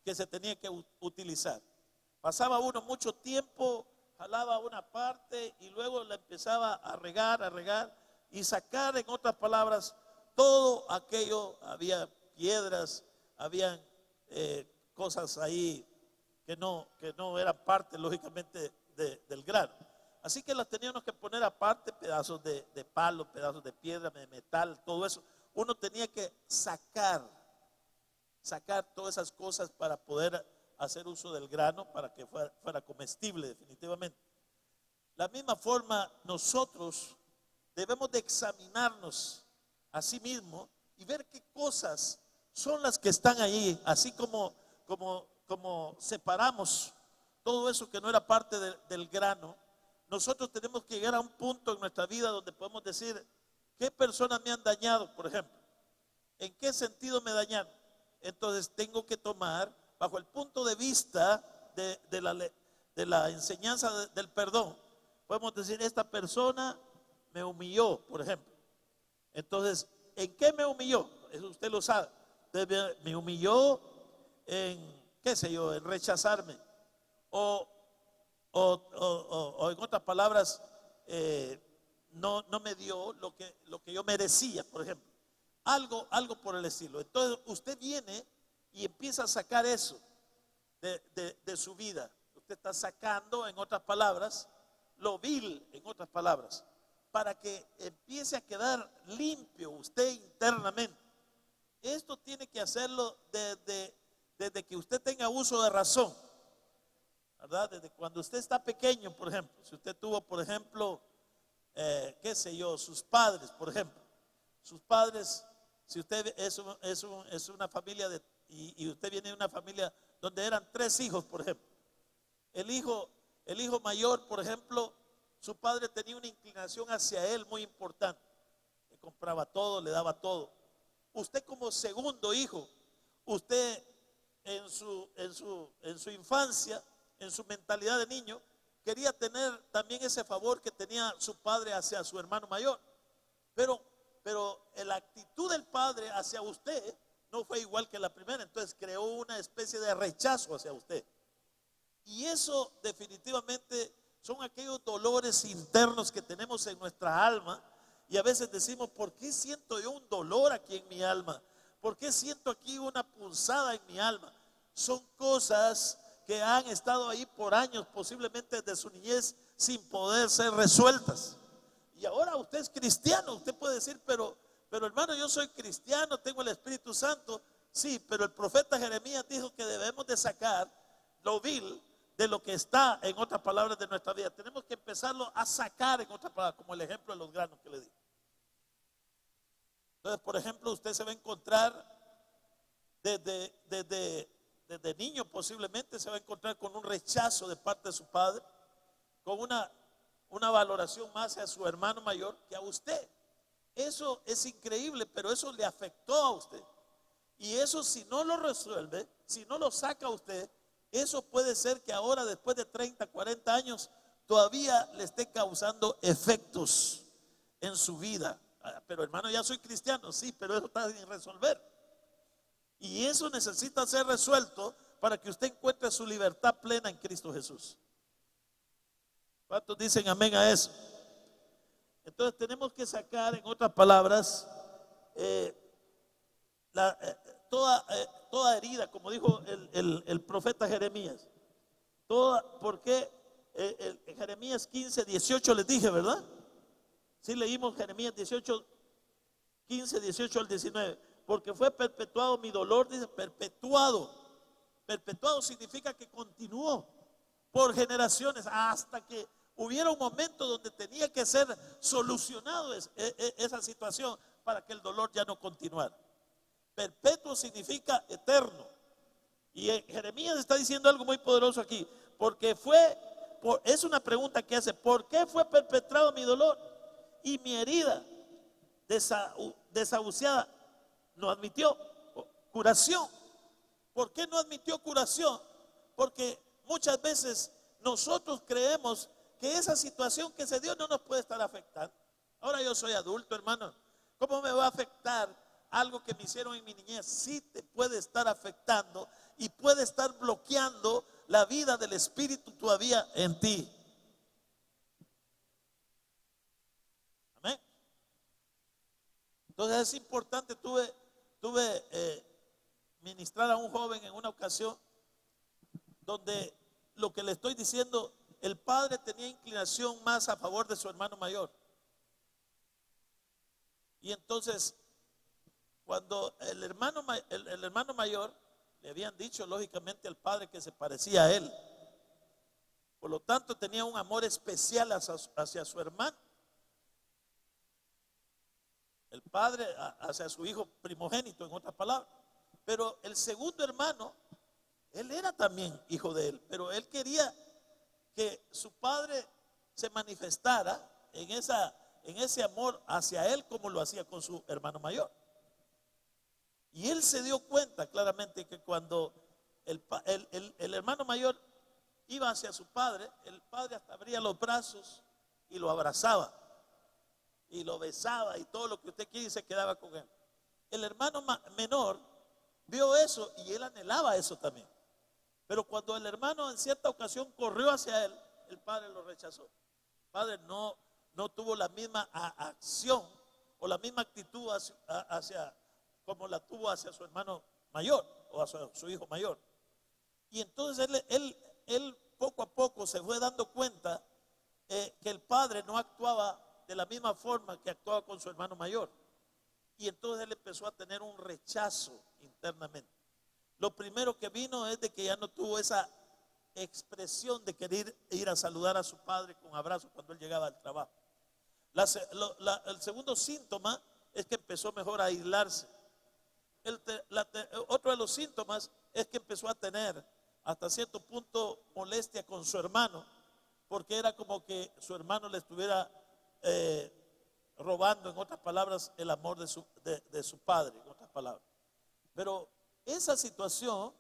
que se tenía que utilizar. Pasaba uno mucho tiempo, jalaba una parte y luego la empezaba a regar y sacar, en otras palabras, todo aquello. Había piedras, habían cosas ahí que no eran parte, lógicamente, del grano. Así que las teníamos que poner aparte, pedazos de palo, pedazos de piedra, de metal, todo eso. Uno tenía que sacar todas esas cosas para poder hacer uso del grano, para que fuera comestible definitivamente. La misma forma, nosotros debemos de examinarnos a sí mismos y ver qué cosas son las que están ahí, así como separamos todo eso que no era parte del grano. Nosotros tenemos que llegar a un punto en nuestra vida donde podemos decir, ¿qué personas me han dañado, por ejemplo? ¿En qué sentido me dañaron? Entonces tengo que tomar, bajo el punto de vista de la enseñanza del perdón, podemos decir, esta persona me humilló, por ejemplo. Entonces, ¿en qué me humilló? Eso usted lo sabe. Me humilló en, qué sé yo, en rechazarme. O en otras palabras, no me dio lo que yo merecía, por ejemplo. Algo por el estilo. Entonces usted viene y empieza a sacar eso de su vida. Usted está sacando, en otras palabras, lo vil, en otras palabras, para que empiece a quedar limpio usted internamente. Esto tiene que hacerlo desde que usted tenga uso de razón, ¿verdad? Desde cuando usted está pequeño, por ejemplo. Si usted tuvo, por ejemplo, qué sé yo, sus padres, por ejemplo. Sus padres, si usted es una familia y usted viene de una familia donde eran 3 hijos, por ejemplo. El hijo mayor, por ejemplo, su padre tenía una inclinación hacia él muy importante. Le compraba todo, le daba todo. Usted como segundo hijo, usted en su infancia, en su mentalidad de niño, quería tener también ese favor que tenía su padre hacia su hermano mayor. Pero la actitud del padre hacia usted no fue igual que la primera. Entonces creó una especie de rechazo hacia usted. Y eso definitivamente son aquellos dolores internos que tenemos en nuestra alma. Y a veces decimos, ¿por qué siento yo un dolor aquí en mi alma? ¿Por qué siento aquí una punzada en mi alma? Son cosas que han estado ahí por años, posiblemente desde su niñez, sin poder ser resueltas. Y ahora usted es cristiano. Usted puede decir, pero hermano, yo soy cristiano, tengo el Espíritu Santo. Sí, pero el profeta Jeremías dijo que debemos de sacar lo vil de lo que está, en otras palabras, de nuestra vida. Tenemos que empezarlo a sacar, en otras palabras, como el ejemplo de los granos que le di. Entonces, por ejemplo, usted se va a encontrar desde niño, posiblemente se va a encontrar con un rechazo de parte de su padre, con una valoración más a su hermano mayor que a usted. Eso es increíble, pero eso le afectó a usted. Y eso, si no lo resuelve, si no lo saca a usted, eso puede ser que ahora, después de 30, 40 años, todavía le esté causando efectos en su vida. Pero hermano, ya soy cristiano, sí, pero eso está sin resolver. Y eso necesita ser resuelto para que usted encuentre su libertad plena en Cristo Jesús. ¿Cuántos dicen amén a eso? Entonces tenemos que sacar, en otras palabras, toda herida, como dijo el profeta Jeremías. Porque Jeremías 15, 18 les dije, ¿verdad? Sí, leímos Jeremías 18, 15, 18 al 19. Porque fue perpetuado mi dolor, dice, perpetuado. Perpetuado significa que continuó por generaciones hasta que hubiera un momento donde tenía que ser solucionado esa situación para que el dolor ya no continuara. Perpetuo significa eterno. Y Jeremías está diciendo algo muy poderoso aquí. Porque fue es una pregunta que hace: ¿por qué fue perpetrado mi dolor y mi herida desahuciada no admitió curación? ¿Por qué no admitió curación? Porque muchas veces nosotros creemos que esa situación que se dio no nos puede estar afectando. Ahora yo soy adulto, hermano. ¿Cómo me va a afectar algo que me hicieron en mi niñez? Sí te puede estar afectando y puede estar bloqueando la vida del Espíritu todavía en ti. Amén. Entonces es importante. Tuve ministrar a un joven en una ocasión donde lo que le estoy diciendo, el padre tenía inclinación más a favor de su hermano mayor. Y entonces, cuando el hermano mayor, le habían dicho lógicamente al padre que se parecía a él, por lo tanto tenía un amor especial hacia su hermano. El padre hacia su hijo primogénito, en otras palabras. Pero el segundo hermano, él era también hijo de él, pero él quería que su padre se manifestara en ese amor hacia él como lo hacía con su hermano mayor. Y él se dio cuenta claramente que cuando el hermano mayor iba hacia su padre, el padre hasta abría los brazos y lo abrazaba y lo besaba y todo lo que usted quiere, y se quedaba con él. El hermano menor vio eso y él anhelaba eso también. Pero cuando el hermano en cierta ocasión corrió hacia él, el padre lo rechazó. El padre no tuvo la misma acción o la misma actitud hacia como la tuvo hacia su hermano mayor o hacia su hijo mayor. Y entonces él poco a poco se fue dando cuenta que el padre no actuaba de la misma forma que actuaba con su hermano mayor. Y entonces él empezó a tener un rechazo internamente. Lo primero que vino es de que ya no tuvo esa expresión de querer ir a saludar a su padre con abrazos cuando él llegaba al trabajo. El segundo síntoma es que empezó mejor a aislarse. Otro de los síntomas es que empezó a tener hasta cierto punto molestia con su hermano, porque era como que su hermano le estuviera robando, en otras palabras, el amor de su padre, en otras palabras. Pero esa situación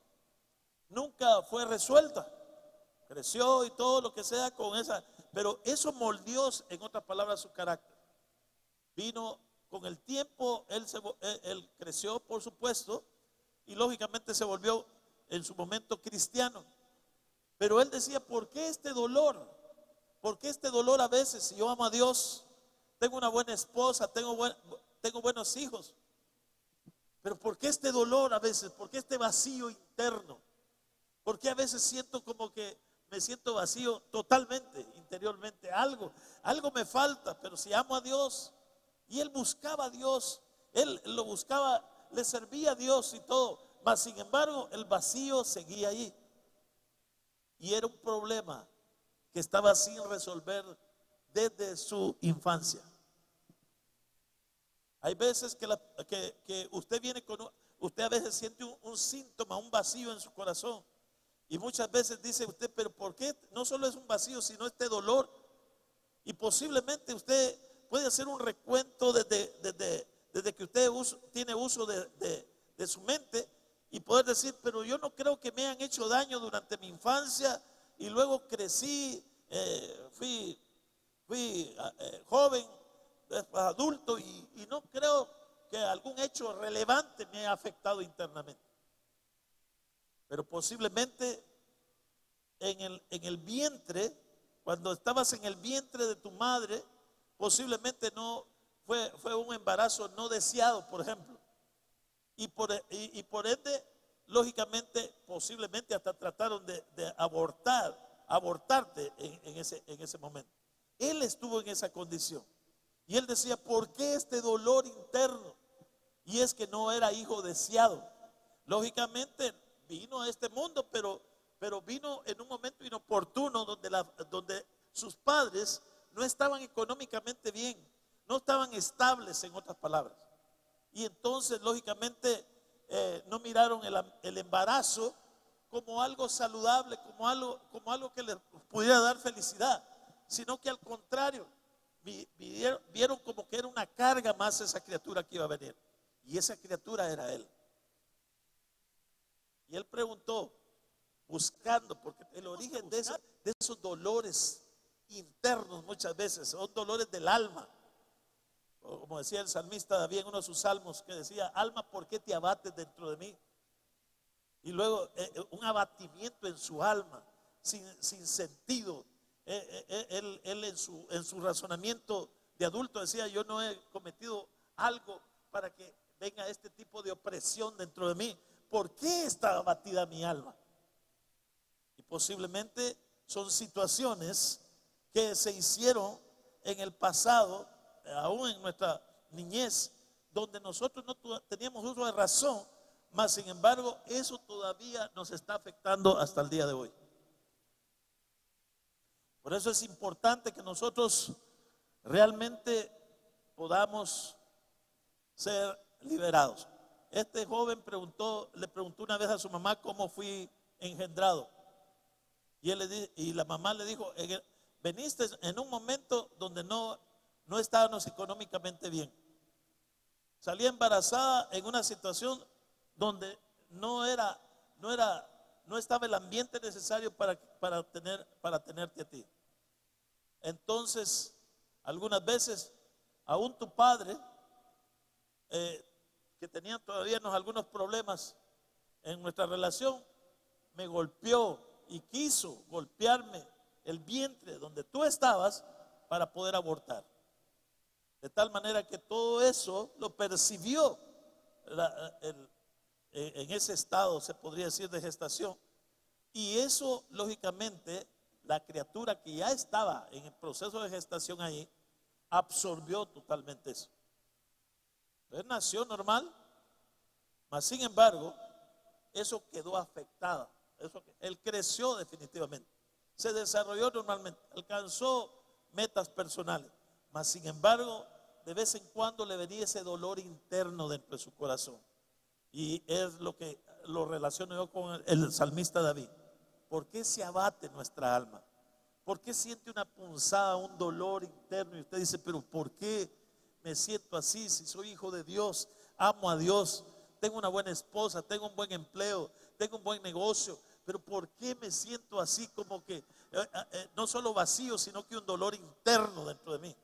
nunca fue resuelta. Creció y todo lo que sea con esa, pero eso moldeó, en otras palabras, su carácter. Vino con el tiempo, él creció, por supuesto, y lógicamente se volvió en su momento cristiano. Pero él decía: ¿por qué este dolor? ¿Por qué este dolor a veces? Si yo amo a Dios, tengo una buena esposa, tengo buenos hijos. Pero ¿por qué este dolor a veces? ¿Por qué este vacío interno? ¿Por qué a veces siento como que me siento vacío totalmente, interiormente? Algo me falta. Pero si amo a Dios, y él buscaba a Dios, él lo buscaba, le servía a Dios y todo, mas sin embargo el vacío seguía ahí. Y era un problema que estaba sin resolver desde su infancia. Hay veces que usted viene usted a veces siente un síntoma, un vacío en su corazón. Y muchas veces dice usted: pero ¿por qué? No solo es un vacío, sino este dolor. Y posiblemente usted puede hacer un recuento desde que usted tiene uso de su mente y poder decir: pero yo no creo que me hayan hecho daño durante mi infancia, y luego crecí, fui joven, después adulto, y no creo que algún hecho relevante me haya afectado internamente. Pero posiblemente en el vientre, cuando estabas en el vientre de tu madre, posiblemente no fue un embarazo no deseado, por ejemplo. Y por ende, lógicamente, posiblemente hasta trataron de abortarte en ese momento. Él estuvo en esa condición. Y él decía: ¿por qué este dolor interno? Y es que no era hijo deseado. Lógicamente vino a este mundo, pero vino en un momento inoportuno donde sus padres no estaban económicamente bien, no estaban estables, en otras palabras. Y entonces lógicamente no miraron el embarazo como algo saludable, como algo que les pudiera dar felicidad, sino que al contrario, vieron como que era una carga más esa criatura que iba a venir. Y esa criatura era él. Y él preguntó, buscando, porque el origen de esos dolores internos muchas veces son dolores del alma. O como decía el salmista David en uno de sus salmos, que decía: alma, ¿por qué te abates dentro de mí? Y luego un abatimiento en su alma, sin sentido. Él en su razonamiento de adulto decía: yo no he cometido algo para que venga este tipo de opresión dentro de mí. ¿Por qué está abatida mi alma? Y posiblemente son situaciones que se hicieron en el pasado, aún en nuestra niñez, donde nosotros no teníamos uso de razón, mas sin embargo eso todavía nos está afectando hasta el día de hoy. Por eso es importante que nosotros realmente podamos ser liberados. Este joven le preguntó una vez a su mamá cómo fui engendrado. Y la mamá le dijo: veniste en un momento donde no estábamos económicamente bien. Salí embarazada en una situación donde no estaba el ambiente necesario para tenerte a ti. Entonces, algunas veces, aún tu padre, que tenía todavía algunos problemas en nuestra relación, me golpeó y quiso golpearme el vientre donde tú estabas para poder abortar. De tal manera que todo eso lo percibió en ese estado, se podría decir, de gestación. Y eso, lógicamente, la criatura que ya estaba en el proceso de gestación ahí, absorbió totalmente eso. Él nació normal, mas sin embargo, eso quedó afectado. Él creció definitivamente, se desarrolló normalmente, alcanzó metas personales, mas sin embargo, de vez en cuando le venía ese dolor interno dentro de su corazón. Y es lo que lo relaciono yo con el salmista David. ¿Por qué se abate nuestra alma? ¿Por qué siente una punzada, un dolor interno? Y usted dice: pero ¿por qué me siento así si soy hijo de Dios, amo a Dios, tengo una buena esposa, tengo un buen empleo, tengo un buen negocio? Pero ¿por qué me siento así, como que no solo vacío, sino que un dolor interno dentro de mí?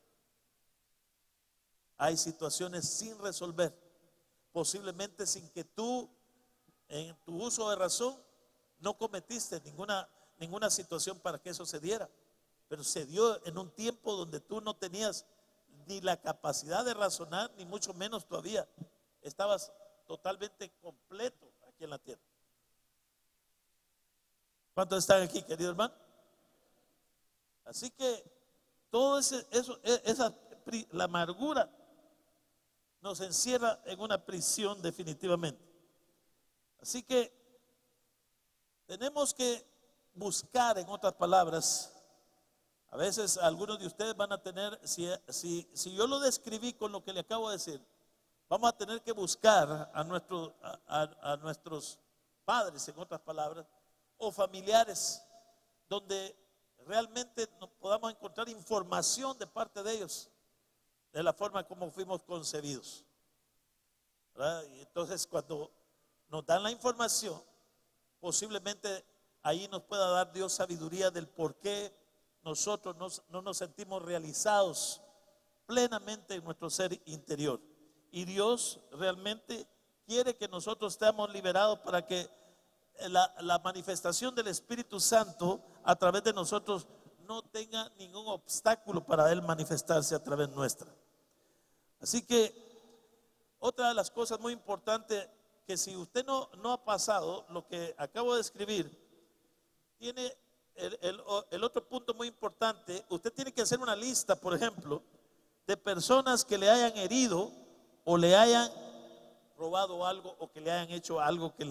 Hay situaciones sin resolver, posiblemente sin que tú, en tu uso de razón, no cometiste ninguna situación para que eso se diera, pero se dio en un tiempo donde tú no tenías ni la capacidad de razonar, ni mucho menos todavía estabas totalmente completo aquí en la tierra. ¿Cuántos están aquí, querido hermano? Así que todo la amargura nos encierra en una prisión definitivamente. Así que tenemos que buscar, en otras palabras, a veces algunos de ustedes van a tener, si yo lo describí con lo que le acabo de decir, vamos a tener que buscar a nuestros padres, en otras palabras, o familiares, donde realmente nos podamos encontrar información de parte de ellos, de la forma como fuimos concebidos, ¿verdad? Y entonces, cuando nos dan la información, posiblemente ahí nos pueda dar Dios sabiduría del por qué nosotros no nos sentimos realizados plenamente en nuestro ser interior. Y Dios realmente quiere que nosotros estemos liberados para que la manifestación del Espíritu Santo a través de nosotros no tenga ningún obstáculo para Él manifestarse a través nuestra. Así que otra de las cosas muy importantes, que si usted no ha pasado lo que acabo de escribir, tiene el otro punto muy importante. Usted tiene que hacer una lista, por ejemplo, de personas que le hayan herido o le hayan robado algo o que le hayan hecho algo que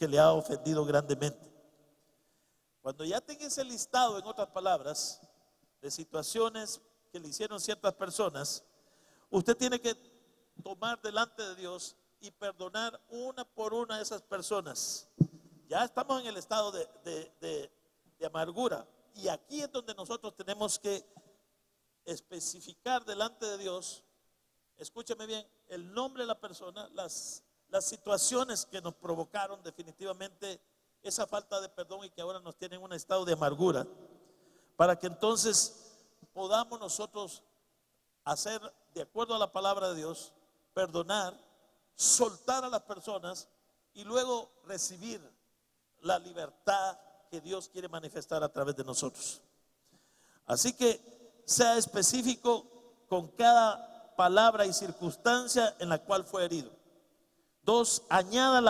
le ha ofendido grandemente. Cuando ya tenga ese listado, en otras palabras, de situaciones que le hicieron ciertas personas, usted tiene que tomar delante de Dios y perdonar una por una de esas personas Ya estamos en el estado de amargura. Y aquí es donde nosotros tenemos que especificar delante de Dios, escúcheme bien, el nombre de la persona, las situaciones que nos provocaron definitivamente esa falta de perdón y que ahora nos tienen en un estado de amargura, para que entonces podamos nosotros hacer, de acuerdo a la palabra de Dios, perdonar, soltar a las personas y luego recibir la libertad que Dios quiere manifestar a través de nosotros. Así que sea específico con cada palabra y circunstancia en la cual fue herido. 2, añada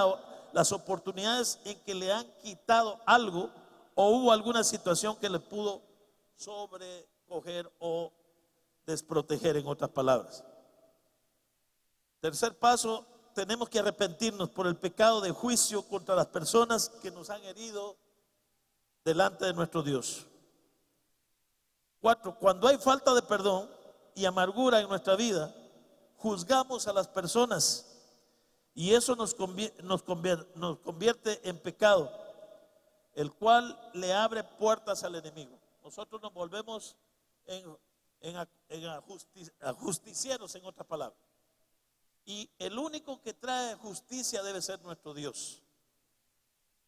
las oportunidades en que le han quitado algo o hubo alguna situación que le pudo sobrecoger o desproteger, en otras palabras. Tercer paso, tenemos que arrepentirnos por el pecado de juicio contra las personas que nos han herido delante de nuestro Dios. 4, cuando hay falta de perdón y amargura en nuestra vida, juzgamos a las personas y eso nos convierte en pecado, el cual le abre puertas al enemigo. Nosotros nos volvemos justicieros, en otras palabras. Y el único que trae justicia debe ser nuestro Dios.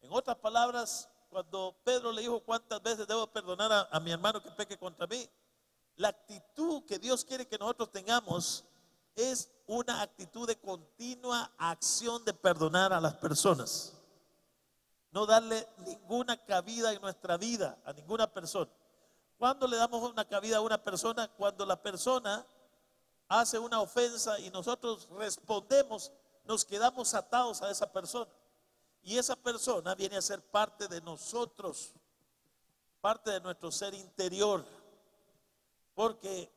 En otras palabras, cuando Pedro le dijo cuántas veces debo perdonar a mi hermano que peque contra mí, la actitud que Dios quiere que nosotros tengamos es una actitud de continua acción de perdonar a las personas. No darle ninguna cabida en nuestra vida a ninguna persona. ¿Cuándo le damos una cabida a una persona? Cuando la persona hace una ofensa y nosotros respondemos, nos quedamos atados a esa persona. Y esa persona viene a ser parte de nosotros, parte de nuestro ser interior, porque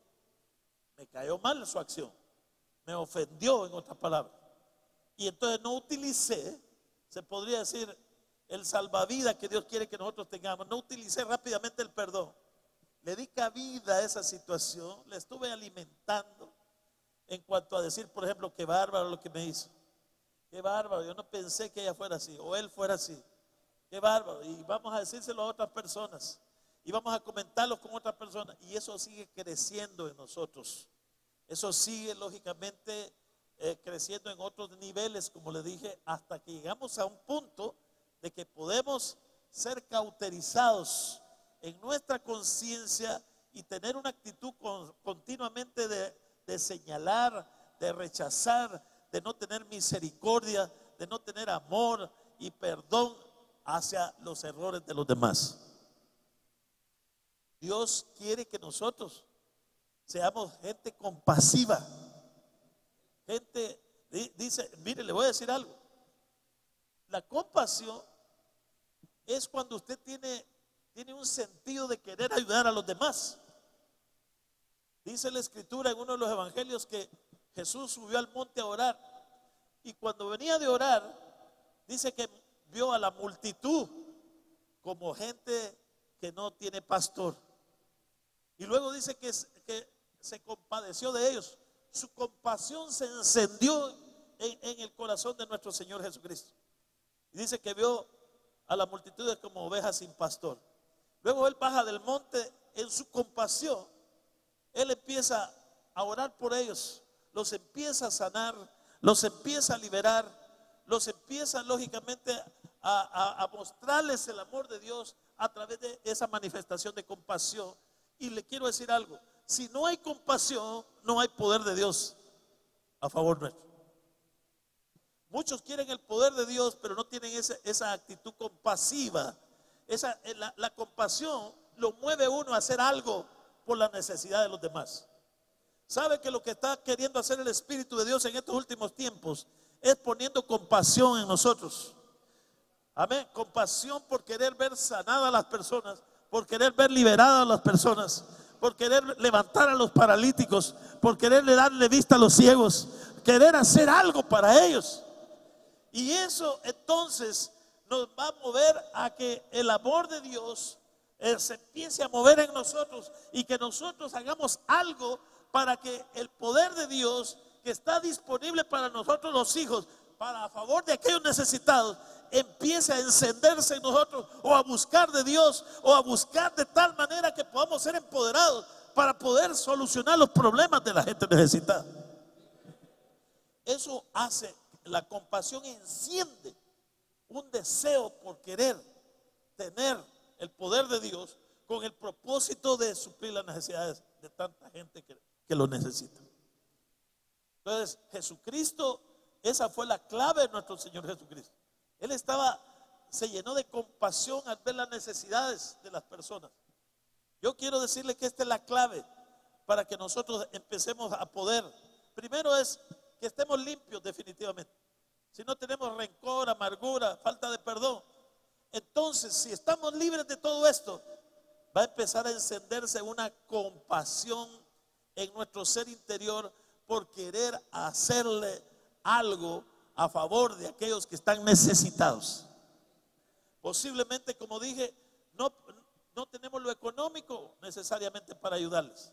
me cayó mal su acción, me ofendió, en otras palabras. Y entonces no utilicé, se podría decir, el salvavidas que Dios quiere que nosotros tengamos. No utilicé rápidamente el perdón. Le di cabida a esa situación, le estuve alimentando en cuanto a decir, por ejemplo, qué bárbaro lo que me hizo. Qué bárbaro, yo no pensé que ella fuera así o él fuera así. Qué bárbaro. Y vamos a decírselo a otras personas y vamos a comentarlo con otras personas y eso sigue creciendo en nosotros. Eso sigue lógicamente creciendo en otros niveles, como le dije, hasta que llegamos a un punto de que podemos ser cauterizados en nuestra conciencia y tener una actitud continuamente de señalar, de rechazar, de no tener misericordia, de no tener amor y perdón hacia los errores de los demás. Dios quiere que nosotros seamos gente compasiva. Gente, dice, mire, le voy a decir algo. La compasión es cuando usted tiene un sentido de querer ayudar a los demás. Dice la escritura en uno de los evangelios que Jesús subió al monte a orar y cuando venía de orar dice que vio a la multitud como gente que no tiene pastor y luego dice que se compadeció de ellos. Su compasión se encendió en el corazón de nuestro Señor Jesucristo y dice que vio a la multitud como ovejas sin pastor. Luego él baja del monte en su compasión, él empieza a orar por ellos, los empieza a sanar, los empieza a liberar, los empieza lógicamente a mostrarles el amor de Dios a través de esa manifestación de compasión. Y le quiero decir algo, si no hay compasión, no hay poder de Dios a favor nuestro. Muchos quieren el poder de Dios, pero no tienen esa actitud compasiva. La compasión lo mueve a uno a hacer algo por la necesidad de los demás. ¿Sabe que lo que está queriendo hacer el Espíritu de Dios en estos últimos tiempos es poniendo compasión en nosotros? Amén. Compasión por querer ver sanadas a las personas, por querer ver liberadas a las personas, por querer levantar a los paralíticos, por querer darle vista a los ciegos, querer hacer algo para ellos. Y eso entonces nos va a mover a que el amor de Dios se empiece a mover en nosotros y que nosotros hagamos algo para que el poder de Dios que está disponible para nosotros los hijos, para a favor de aquellos necesitados, empiece a encenderse en nosotros, o a buscar de Dios, o a buscar de tal manera que podamos ser empoderados para poder solucionar los problemas de la gente necesitada. Eso hace, la compasión enciende un deseo por querer tener el poder de Dios con el propósito de suplir las necesidades de tanta gente que lo necesita. Entonces, Jesucristo, esa fue la clave de nuestro Señor Jesucristo. Él se llenó de compasión al ver las necesidades de las personas. Yo quiero decirle que esta es la clave para que nosotros empecemos a poder. Primero es que estemos limpios definitivamente. Si no tenemos rencor, amargura, falta de perdón, entonces si estamos libres de todo esto, va a empezar a encenderse una compasión en nuestro ser interior por querer hacerle algo a favor de aquellos que están necesitados. Posiblemente, como dije, no tenemos lo económico necesariamente para ayudarles,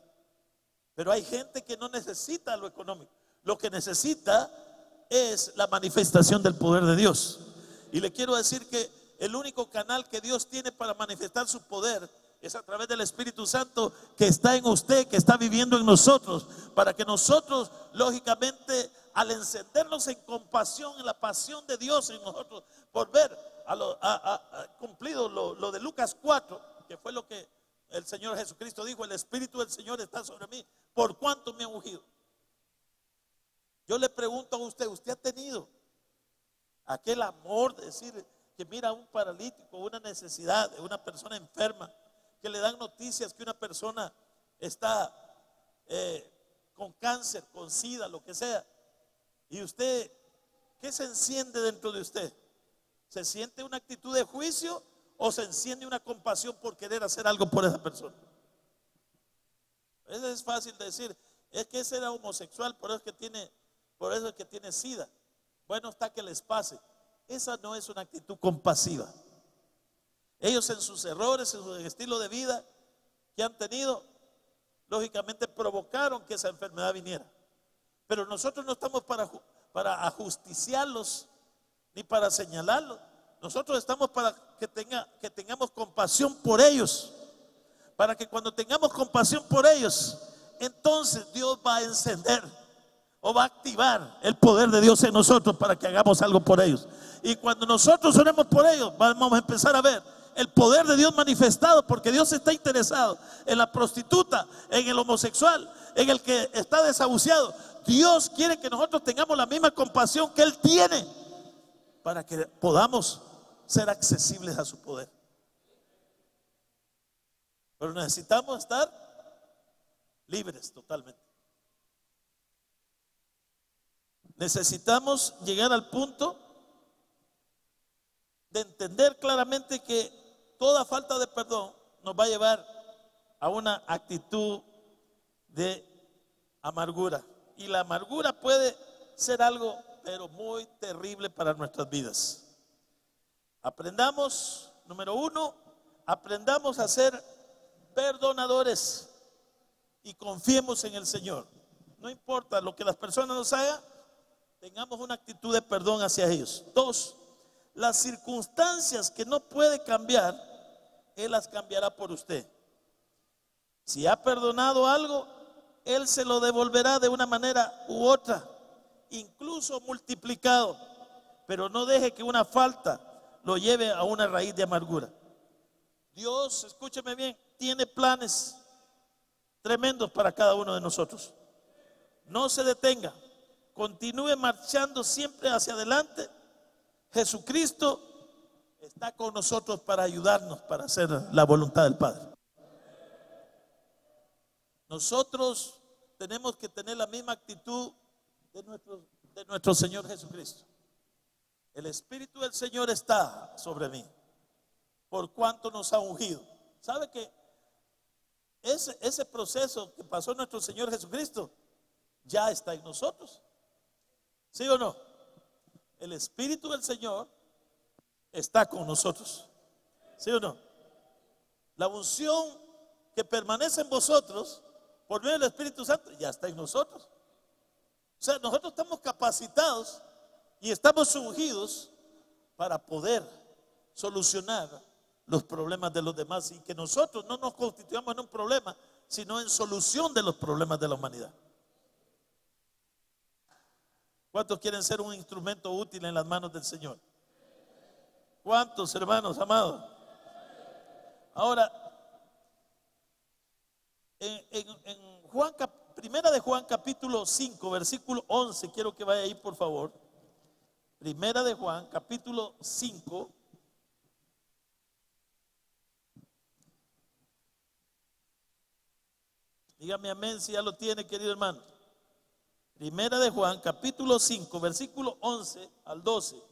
pero hay gente que no necesita lo económico. Lo que necesita es la manifestación del poder de Dios. Y le quiero decir que el único canal que Dios tiene para manifestar su poder es a través del Espíritu Santo que está en usted, que está viviendo en nosotros, para que nosotros, lógicamente, al encendernos en compasión, en la pasión de Dios en nosotros, por ver cumplido lo de Lucas 4, que fue lo que el Señor Jesucristo dijo: el Espíritu del Señor está sobre mí, por cuanto me ha ungido. Yo le pregunto a usted, ¿usted ha tenido aquel amor de decir que mira a un paralítico, una necesidad de una persona enferma, que le dan noticias que una persona está con cáncer, con SIDA, lo que sea, y usted, ¿qué se enciende dentro de usted? ¿Se siente una actitud de juicio o se enciende una compasión por querer hacer algo por esa persona? Eso es fácil de decir, es que ese era homosexual, por eso es que tiene SIDA. Bueno, está que les pase. Esa no es una actitud compasiva. Ellos en sus errores, en su estilo de vida que han tenido, lógicamente provocaron que esa enfermedad viniera. Pero nosotros no estamos para ajusticiarlos ni para señalarlos. Nosotros estamos para que tengamos compasión por ellos. Para que cuando tengamos compasión por ellos, entonces Dios va a encender o va a activar el poder de Dios en nosotros para que hagamos algo por ellos. Y cuando nosotros oremos por ellos, vamos a empezar a ver el poder de Dios manifestado, porque Dios está interesado en la prostituta, en el homosexual, en el que está desahuciado. Dios quiere que nosotros tengamos la misma compasión que Él tiene, para que podamos ser accesibles a su poder. Pero necesitamos estar libres totalmente. Necesitamos llegar al punto de entender claramente que toda falta de perdón nos va a llevar a una actitud de amargura. Y la amargura puede ser algo, pero muy terrible para nuestras vidas. Aprendamos, número 1, aprendamos a ser perdonadores y confiemos en el Señor. No importa lo que las personas nos hagan, tengamos una actitud de perdón hacia ellos. 2, las circunstancias que no puede cambiar, Él las cambiará por usted. Si ha perdonado algo, Él se lo devolverá de una manera u otra, incluso multiplicado. Pero no deje que una falta lo lleve a una raíz de amargura. Dios, escúcheme bien, tiene planes tremendos para cada uno de nosotros. No se detenga, continúe marchando siempre hacia adelante. Jesucristo está con nosotros para ayudarnos para hacer la voluntad del Padre. Nosotros tenemos que tener la misma actitud de nuestro Señor Jesucristo. El Espíritu del Señor está sobre mí, por cuanto nos ha ungido. ¿Sabe que ese proceso que pasó nuestro Señor Jesucristo ya está en nosotros? ¿Sí o no? El Espíritu del Señor está con nosotros. ¿Sí o no? La unción que permanece en vosotros por medio del Espíritu Santo ya está en nosotros. O sea, nosotros estamos capacitados y estamos ungidos para poder solucionar los problemas de los demás y que nosotros no nos constituyamos en un problema, sino en solución de los problemas de la humanidad. ¿Cuántos quieren ser un instrumento útil en las manos del Señor? ¿Cuántos, hermanos amados? Ahora, en Primera de Juan capítulo 5 versículo 11, quiero que vaya ahí por favor. Primera de Juan capítulo 5 dígame amén si ya lo tiene, querido hermano. Primera de Juan capítulo 5 versículo 11 al 12.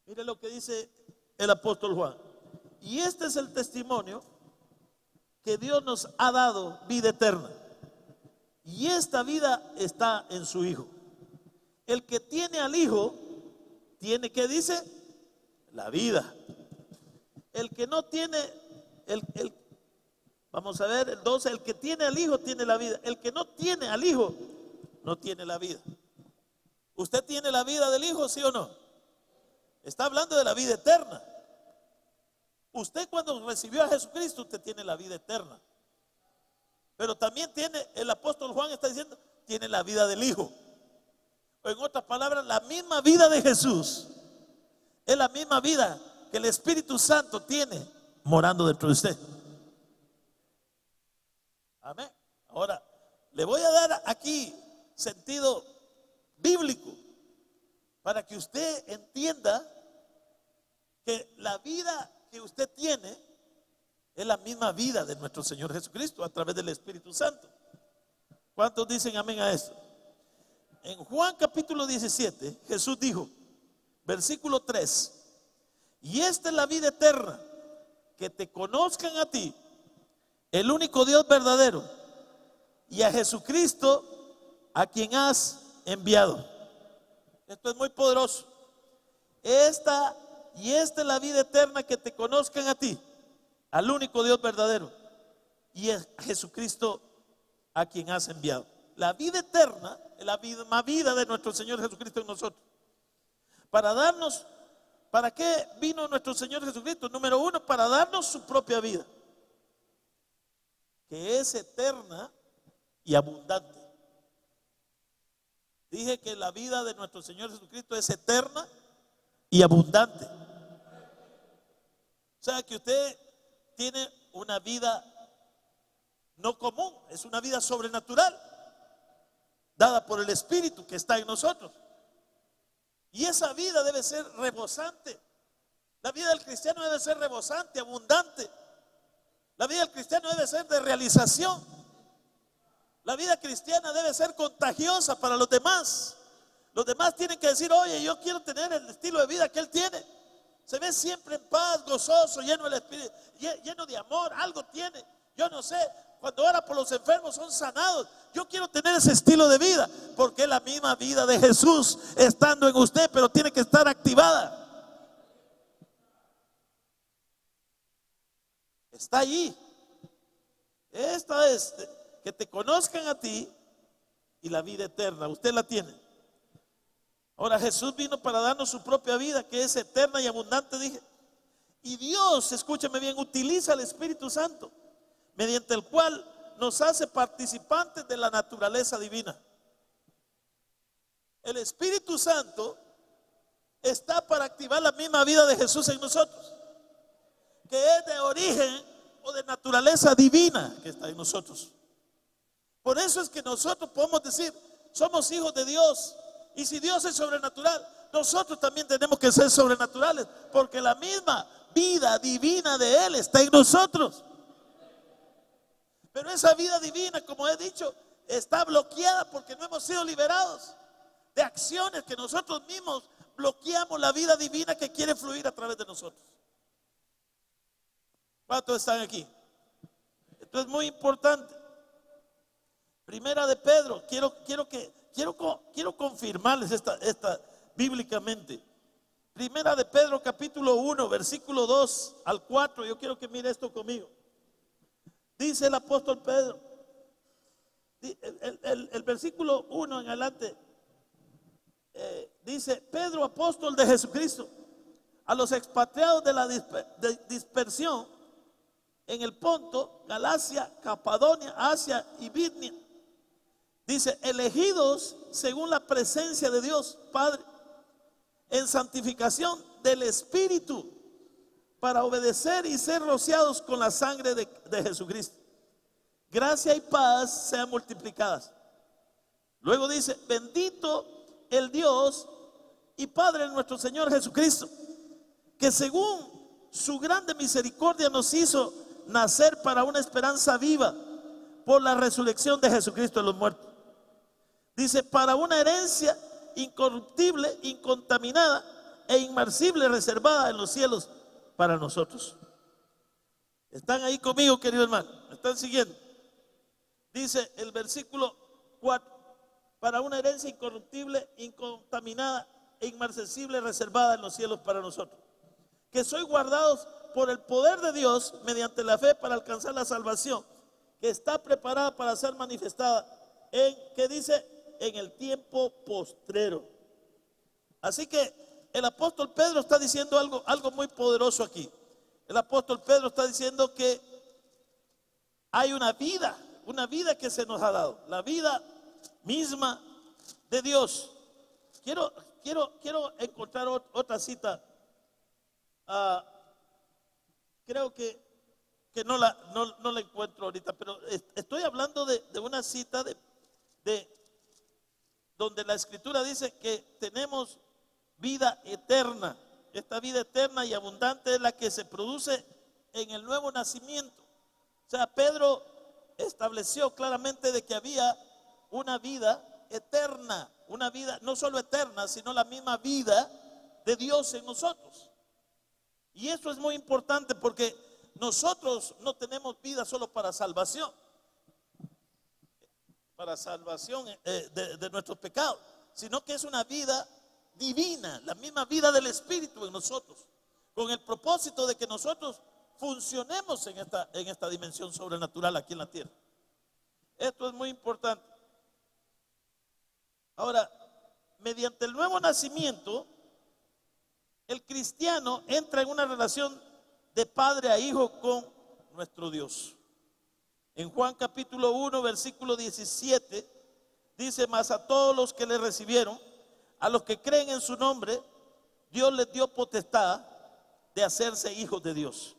Mire lo que dice el apóstol Juan. Y este es el testimonio que Dios nos ha dado, vida eterna. Y esta vida está en su Hijo. El que tiene al Hijo, tiene, ¿qué dice? La vida. El que no tiene, vamos a ver, el 12, el que tiene al Hijo tiene la vida. El que no tiene al Hijo, no tiene la vida. ¿Usted tiene la vida del Hijo, sí o no? Está hablando de la vida eterna. Usted cuando recibió a Jesucristo, usted tiene la vida eterna. Pero también tiene, el apóstol Juan está diciendo, tiene la vida del Hijo. O en otras palabras, la misma vida de Jesús es la misma vida que el Espíritu Santo tiene morando dentro de usted. Amén. Ahora, le voy a dar aquí sentido bíblico para que usted entienda que la vida que usted tiene es la misma vida de nuestro Señor Jesucristo a través del Espíritu Santo. ¿Cuántos dicen amén a esto? En Juan capítulo 17, Jesús dijo, versículo 3, y esta es la vida eterna, que te conozcan a ti, el único Dios verdadero, y a Jesucristo, a quien has enviado. Esto es muy poderoso. Esta es la vida eterna, que te conozcan a ti, al único Dios verdadero, y a Jesucristo, a quien has enviado. La vida eterna es la misma vida de nuestro Señor Jesucristo en nosotros. Para darnos, ¿para qué vino nuestro Señor Jesucristo? Número uno, para darnos su propia vida, que es eterna y abundante. Dije que la vida de nuestro Señor Jesucristo es eterna y abundante. O sea que usted tiene una vida no común, es una vida sobrenatural, dada por el Espíritu que está en nosotros. Y esa vida debe ser rebosante. La vida del cristiano debe ser rebosante, abundante. La vida del cristiano debe ser de realización. La vida cristiana debe ser contagiosa para los demás. Los demás tienen que decir, oye, yo quiero tener el estilo de vida que él tiene. Se ve siempre en paz, gozoso, lleno del Espíritu, lleno de amor, algo tiene. Yo no sé, cuando ora por los enfermos son sanados. Yo quiero tener ese estilo de vida, porque es la misma vida de Jesús estando en usted, pero tiene que estar activada. Está allí. Esta es que te conozcan a ti y la vida eterna. Usted la tiene. Ahora Jesús vino para darnos su propia vida, que es eterna y abundante, dije. Y Dios, escúchame bien, utiliza el Espíritu Santo, mediante el cual nos hace participantes de la naturaleza divina. El Espíritu Santo está para activar la misma vida de Jesús en nosotros, que es de origen o de naturaleza divina que está en nosotros. Por eso es que nosotros podemos decir, somos hijos de Dios. Y si Dios es sobrenatural, nosotros también tenemos que ser sobrenaturales, porque la misma vida divina de Él está en nosotros. Pero esa vida divina, como he dicho, está bloqueada porque no hemos sido liberados de acciones que nosotros mismos bloqueamos la vida divina que quiere fluir a través de nosotros. ¿Cuántos están aquí? Esto es muy importante. Primera de Pedro, quiero confirmarles esta bíblicamente. Primera de Pedro capítulo 1 versículo 2 al 4. Yo quiero que mire esto conmigo. Dice el apóstol Pedro, el versículo 1 en adelante, dice: Pedro, apóstol de Jesucristo, a los expatriados de la dispersión en el Ponto, Galacia, Capadonia, Asia y Bitnia. Dice, elegidos según la presencia de Dios Padre, en santificación del Espíritu, para obedecer y ser rociados con la sangre de Jesucristo. Gracia y paz sean multiplicadas. Luego dice, bendito el Dios y Padre de nuestro Señor Jesucristo, que según su grande misericordia nos hizo nacer para una esperanza viva por la resurrección de Jesucristo de los muertos. Dice, para una herencia incorruptible, incontaminada e inmarcible, reservada en los cielos para nosotros. ¿Están ahí conmigo, querido hermano? ¿Me están siguiendo? Dice el versículo 4, para una herencia incorruptible, incontaminada e inmarcesible, reservada en los cielos para nosotros, que sois guardados por el poder de Dios mediante la fe para alcanzar la salvación que está preparada para ser manifestada ¿qué dice? En el tiempo postrero. Así que el apóstol Pedro está diciendo algo muy poderoso aquí. El apóstol Pedro está diciendo que hay una vida que se nos ha dado, la vida misma de Dios. Quiero encontrar otra cita. Creo que no la encuentro ahorita, pero estoy hablando de una cita de donde la Escritura dice que tenemos vida eterna. Esta vida eterna y abundante es la que se produce en el nuevo nacimiento. O sea, Pedro estableció claramente de que había una vida eterna, una vida no solo eterna, sino la misma vida de Dios en nosotros. Y eso es muy importante porque nosotros no tenemos vida solo para salvación de nuestros pecados, sino que es una vida divina, la misma vida del Espíritu en nosotros, con el propósito de que nosotros funcionemos en esta dimensión sobrenatural aquí en la tierra. Esto es muy importante. Ahora, mediante el nuevo nacimiento, el cristiano entra en una relación de padre a hijo con nuestro Dios. En Juan capítulo 1, versículo 17, dice, mas a todos los que le recibieron, a los que creen en su nombre, Dios les dio potestad de hacerse hijos de Dios.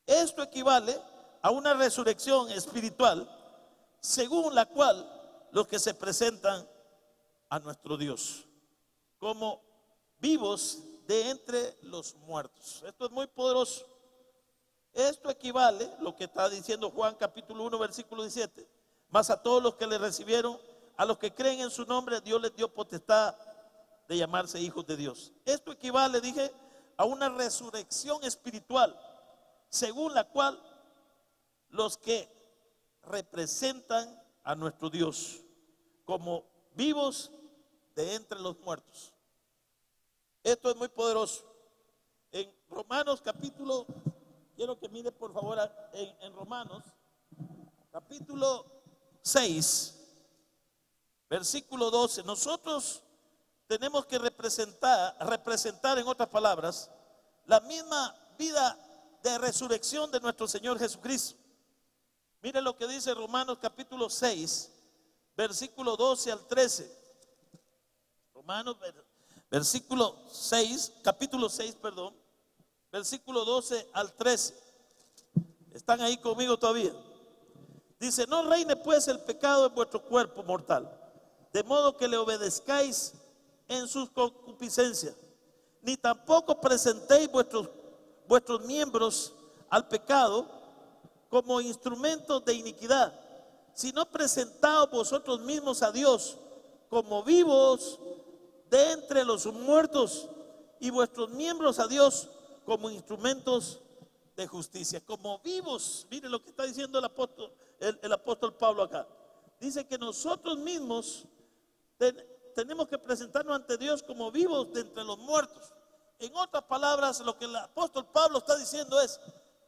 Esto equivale a una resurrección espiritual, según la cual los que se presentan a nuestro Dios como vivos de entre los muertos. Esto es muy poderoso. Esto equivale, lo que está diciendo Juan capítulo 1 versículo 17, mas a todos los que le recibieron, a los que creen en su nombre, Dios les dio potestad de llamarse hijos de Dios. Esto equivale, dije, a una resurrección espiritual, según la cual los que representan a nuestro Dios como vivos de entre los muertos. Esto es muy poderoso. En Romanos capítulo, quiero que mire por favor en Romanos capítulo 6, versículo 12. Nosotros tenemos que representar en otras palabras la misma vida de resurrección de nuestro Señor Jesucristo. Mire lo que dice Romanos capítulo 6, versículo 12 al 13. Romanos versículo 6, capítulo 6, perdón, versículo 12 al 13. ¿Están ahí conmigo todavía? Dice, no reine pues el pecado en vuestro cuerpo mortal, de modo que le obedezcáis en sus concupiscencias, ni tampoco presentéis vuestros miembros al pecado como instrumentos de iniquidad, sino presentaos vosotros mismos a Dios como vivos de entre los muertos, y vuestros miembros a Dios como instrumentos de justicia. Como vivos, mire lo que está diciendo el apóstol Pablo acá. Dice que nosotros mismos tenemos que presentarnos ante Dios como vivos de entre los muertos. En otras palabras, lo que el apóstol Pablo está diciendo es,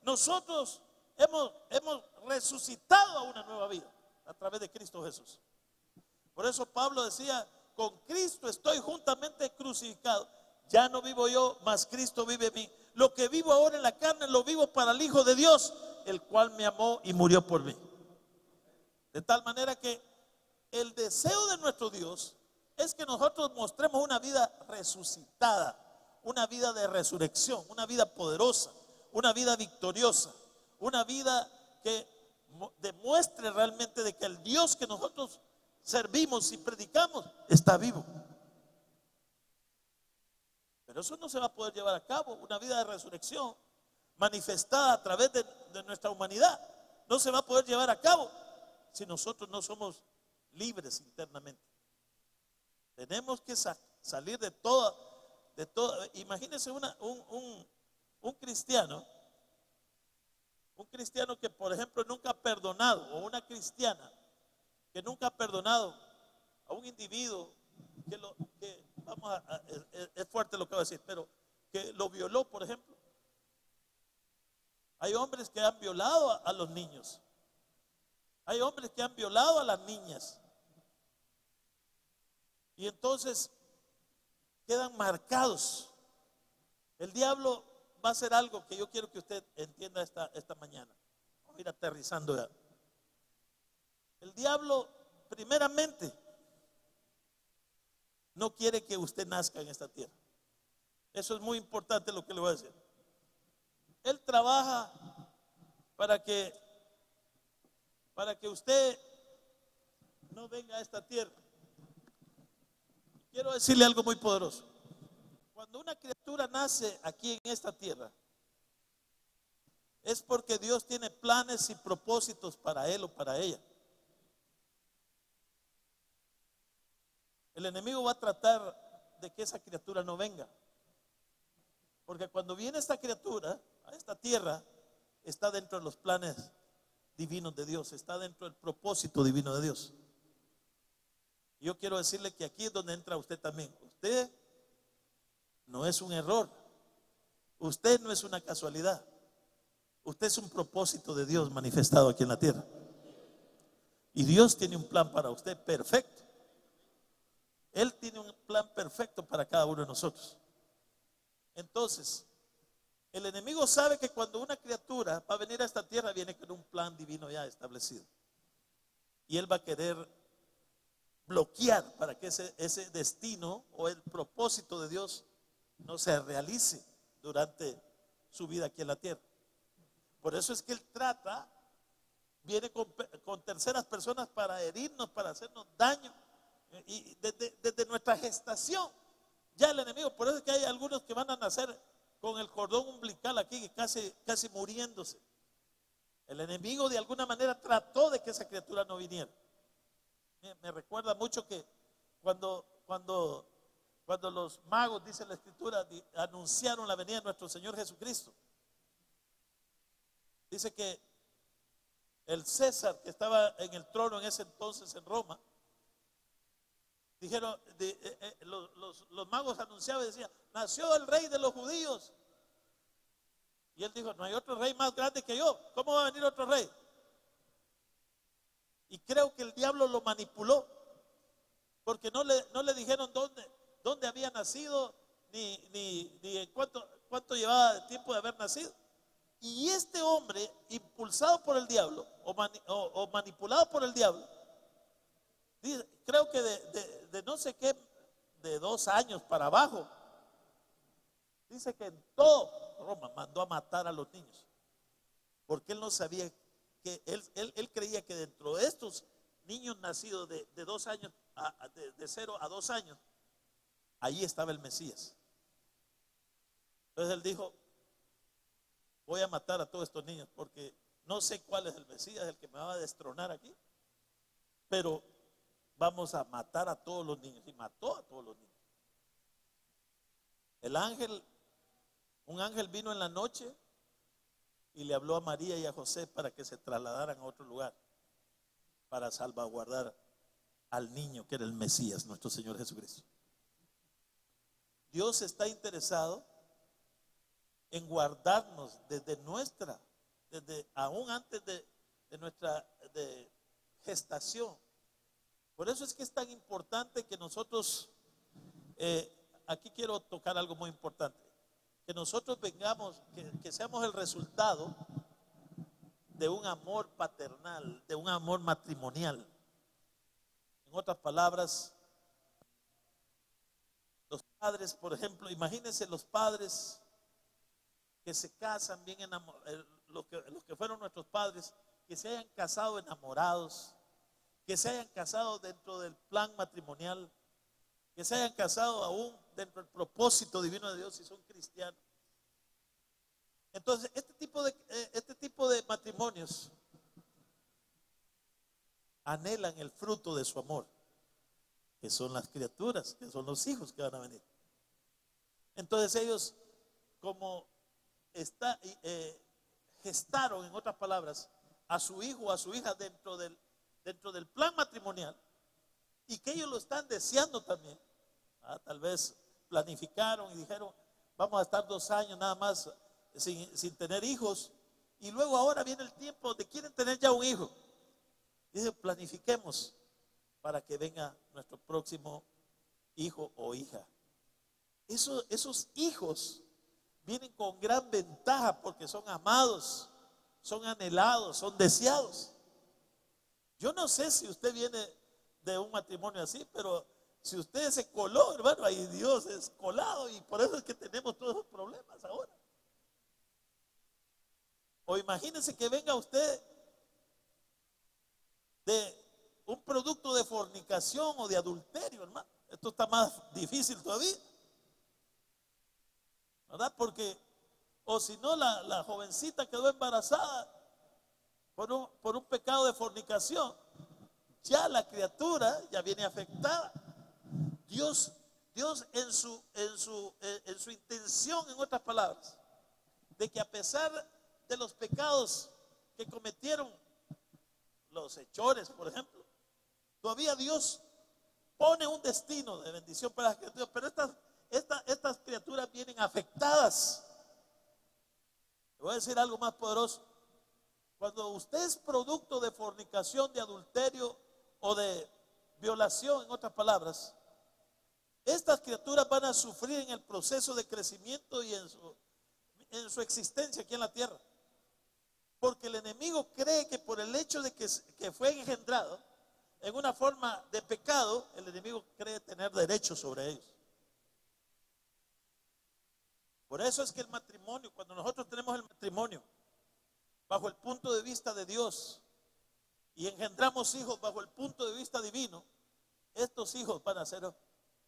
nosotros hemos resucitado a una nueva vida a través de Cristo Jesús. Por eso Pablo decía, con Cristo estoy juntamente crucificado. Ya no vivo yo, mas Cristo vive en mí. Lo que vivo ahora en la carne lo vivo para el Hijo de Dios, el cual me amó y murió por mí. De tal manera que el deseo de nuestro Dios es que nosotros mostremos una vida resucitada, una vida de resurrección, una vida poderosa, una vida victoriosa, una vida que demuestre realmente de que el Dios que nosotros servimos y predicamos está vivo. Pero eso no se va a poder llevar a cabo, una vida de resurrección manifestada a través de nuestra humanidad. No se va a poder llevar a cabo si nosotros no somos libres internamente. Tenemos que salir de todo. Imagínense un cristiano que, por ejemplo, nunca ha perdonado, o una cristiana que nunca ha perdonado a un individuo es fuerte lo que voy a decir, pero que lo violó, por ejemplo. Hay hombres que han violado a los niños. Hay hombres que han violado a las niñas. Y entonces quedan marcados. El diablo va a hacer algo que yo quiero que usted entienda esta mañana. Vamos a ir aterrizando ya. El diablo, primeramente, no quiere que usted nazca en esta tierra. Eso es muy importante lo que le voy a decir. Él trabaja para que usted no venga a esta tierra. Quiero decirle algo muy poderoso. Cuando una criatura nace aquí en esta tierra, es porque Dios tiene planes y propósitos para él o para ella. El enemigo va a tratar de que esa criatura no venga. Porque cuando viene esta criatura a esta tierra, está dentro de los planes divinos de Dios, está dentro del propósito divino de Dios. Yo quiero decirle que aquí es donde entra usted también. Usted no es un error. Usted no es una casualidad. Usted es un propósito de Dios manifestado aquí en la tierra. Y Dios tiene un plan para usted perfecto. Él tiene un plan perfecto para cada uno de nosotros. Entonces, el enemigo sabe que cuando una criatura va a venir a esta tierra, viene con un plan divino ya establecido. Y él va a querer bloquear para que ese destino o el propósito de Dios no se realice durante su vida aquí en la tierra. Por eso es que él viene con terceras personas para herirnos, para hacernos daño. Y desde nuestra gestación, ya el enemigo, por eso es que hay algunos que van a nacer con el cordón umbilical aquí, casi muriéndose. El enemigo de alguna manera trató de que esa criatura no viniera. Me recuerda mucho que cuando los magos, dice la escritura, anunciaron la venida de nuestro Señor Jesucristo, dice que el César, que estaba en el trono en ese entonces en Roma, dijeron, los magos anunciaban y decían: nació el rey de los judíos. Y él dijo: no hay otro rey más grande que yo. ¿Cómo va a venir otro rey? Y creo que el diablo lo manipuló, porque no le dijeron dónde había nacido, ni cuánto llevaba de tiempo de haber nacido. Y este hombre, impulsado por el diablo o manipulado por el diablo, creo que de no sé qué, de 2 años para abajo, dice que en todo Roma mandó a matar a los niños, porque él no sabía que él creía que dentro de estos niños nacidos de 2 años, de 0 a 2 años, ahí estaba el Mesías. Entonces él dijo: voy a matar a todos estos niños, porque no sé cuál es el Mesías, el que me va a destronar aquí, pero vamos a matar a todos los niños. Y mató a todos los niños. Un ángel vino en la noche y le habló a María y a José para que se trasladaran a otro lugar para salvaguardar al niño que era el Mesías, nuestro Señor Jesucristo. Dios está interesado en guardarnos desde aún antes de nuestra gestación. Por eso es que es tan importante que nosotros aquí quiero tocar algo muy importante. Que nosotros vengamos, que seamos el resultado de un amor paternal, de un amor matrimonial. En otras palabras, los padres, por ejemplo, imagínense los padres que se casan bien enamorados, los que fueron nuestros padres, que se hayan casado enamorados, que se hayan casado dentro del plan matrimonial, que se hayan casado aún dentro del propósito divino de Dios si son cristianos. Entonces, este tipo de matrimonios anhelan el fruto de su amor, que son las criaturas, que son los hijos que van a venir. Entonces ellos, como gestaron, en otras palabras, a su hijo o a su hija dentro del plan matrimonial, y que ellos lo están deseando también. Tal vez planificaron y dijeron, vamos a estar 2 años nada más sin tener hijos, y luego ahora viene el tiempo de quieren tener ya un hijo. Dice, planifiquemos para que venga nuestro próximo hijo o hija. Esos hijos vienen con gran ventaja porque son amados, son anhelados, son deseados. Yo no sé si usted viene de un matrimonio así, pero si usted se coló, hermano, ahí Dios es colado, y por eso es que tenemos todos esos problemas ahora. O imagínense que venga usted de un producto de fornicación o de adulterio, hermano. Esto está más difícil todavía, ¿verdad? Porque, o si no, la jovencita quedó embarazada por un pecado de fornicación. Ya la criatura ya viene afectada. Dios en su intención, en otras palabras, de que a pesar de los pecados que cometieron los hechores, por ejemplo, todavía Dios pone un destino de bendición para las criaturas, pero estas criaturas vienen afectadas. Le voy a decir algo más poderoso. Cuando usted es producto de fornicación, de adulterio o de violación, en otras palabras, estas criaturas van a sufrir en el proceso de crecimiento y en su existencia aquí en la tierra. Porque el enemigo cree que por el hecho de que fue engendrado en una forma de pecado, el enemigo cree tener derecho sobre ellos. Por eso es que el matrimonio, cuando nosotros tenemos el matrimonio bajo el punto de vista de Dios y engendramos hijos bajo el punto de vista divino, estos hijos van a ser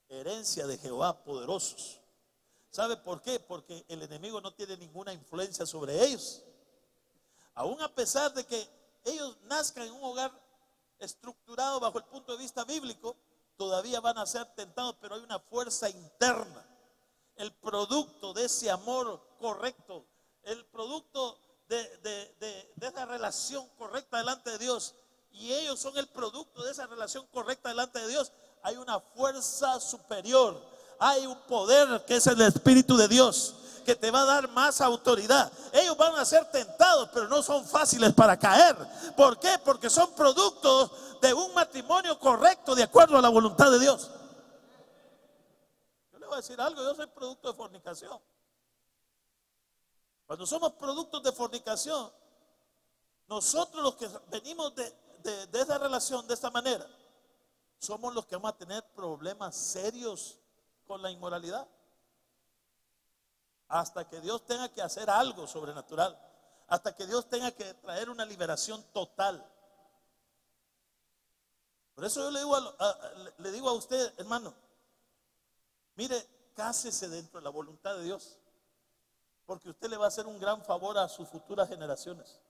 herencia de Jehová, poderosos. ¿Sabe por qué? Porque el enemigo no tiene ninguna influencia sobre ellos. Aún a pesar de que ellos nazcan en un hogar estructurado bajo el punto de vista bíblico, todavía van a ser tentados, pero hay una fuerza interna. El producto de ese amor correcto, el producto de esa relación correcta delante de Dios, y ellos son el producto de esa relación correcta delante de Dios. Hay una fuerza superior, hay un poder que es el Espíritu de Dios, que te va a dar más autoridad. Ellos van a ser tentados, pero no son fáciles para caer. ¿Por qué? Porque son productos de un matrimonio correcto, de acuerdo a la voluntad de Dios. Yo le voy a decir algo, yo soy producto de fornicación. Cuando somos productos de fornicación, nosotros los que venimos de esa relación de esta manera, somos los que vamos a tener problemas serios con la inmoralidad. Hasta que Dios tenga que hacer algo sobrenatural, hasta que Dios tenga que traer una liberación total. Por eso yo le digo a usted, hermano, mire, cásese dentro de la voluntad de Dios, porque usted le va a hacer un gran favor a sus futuras generaciones.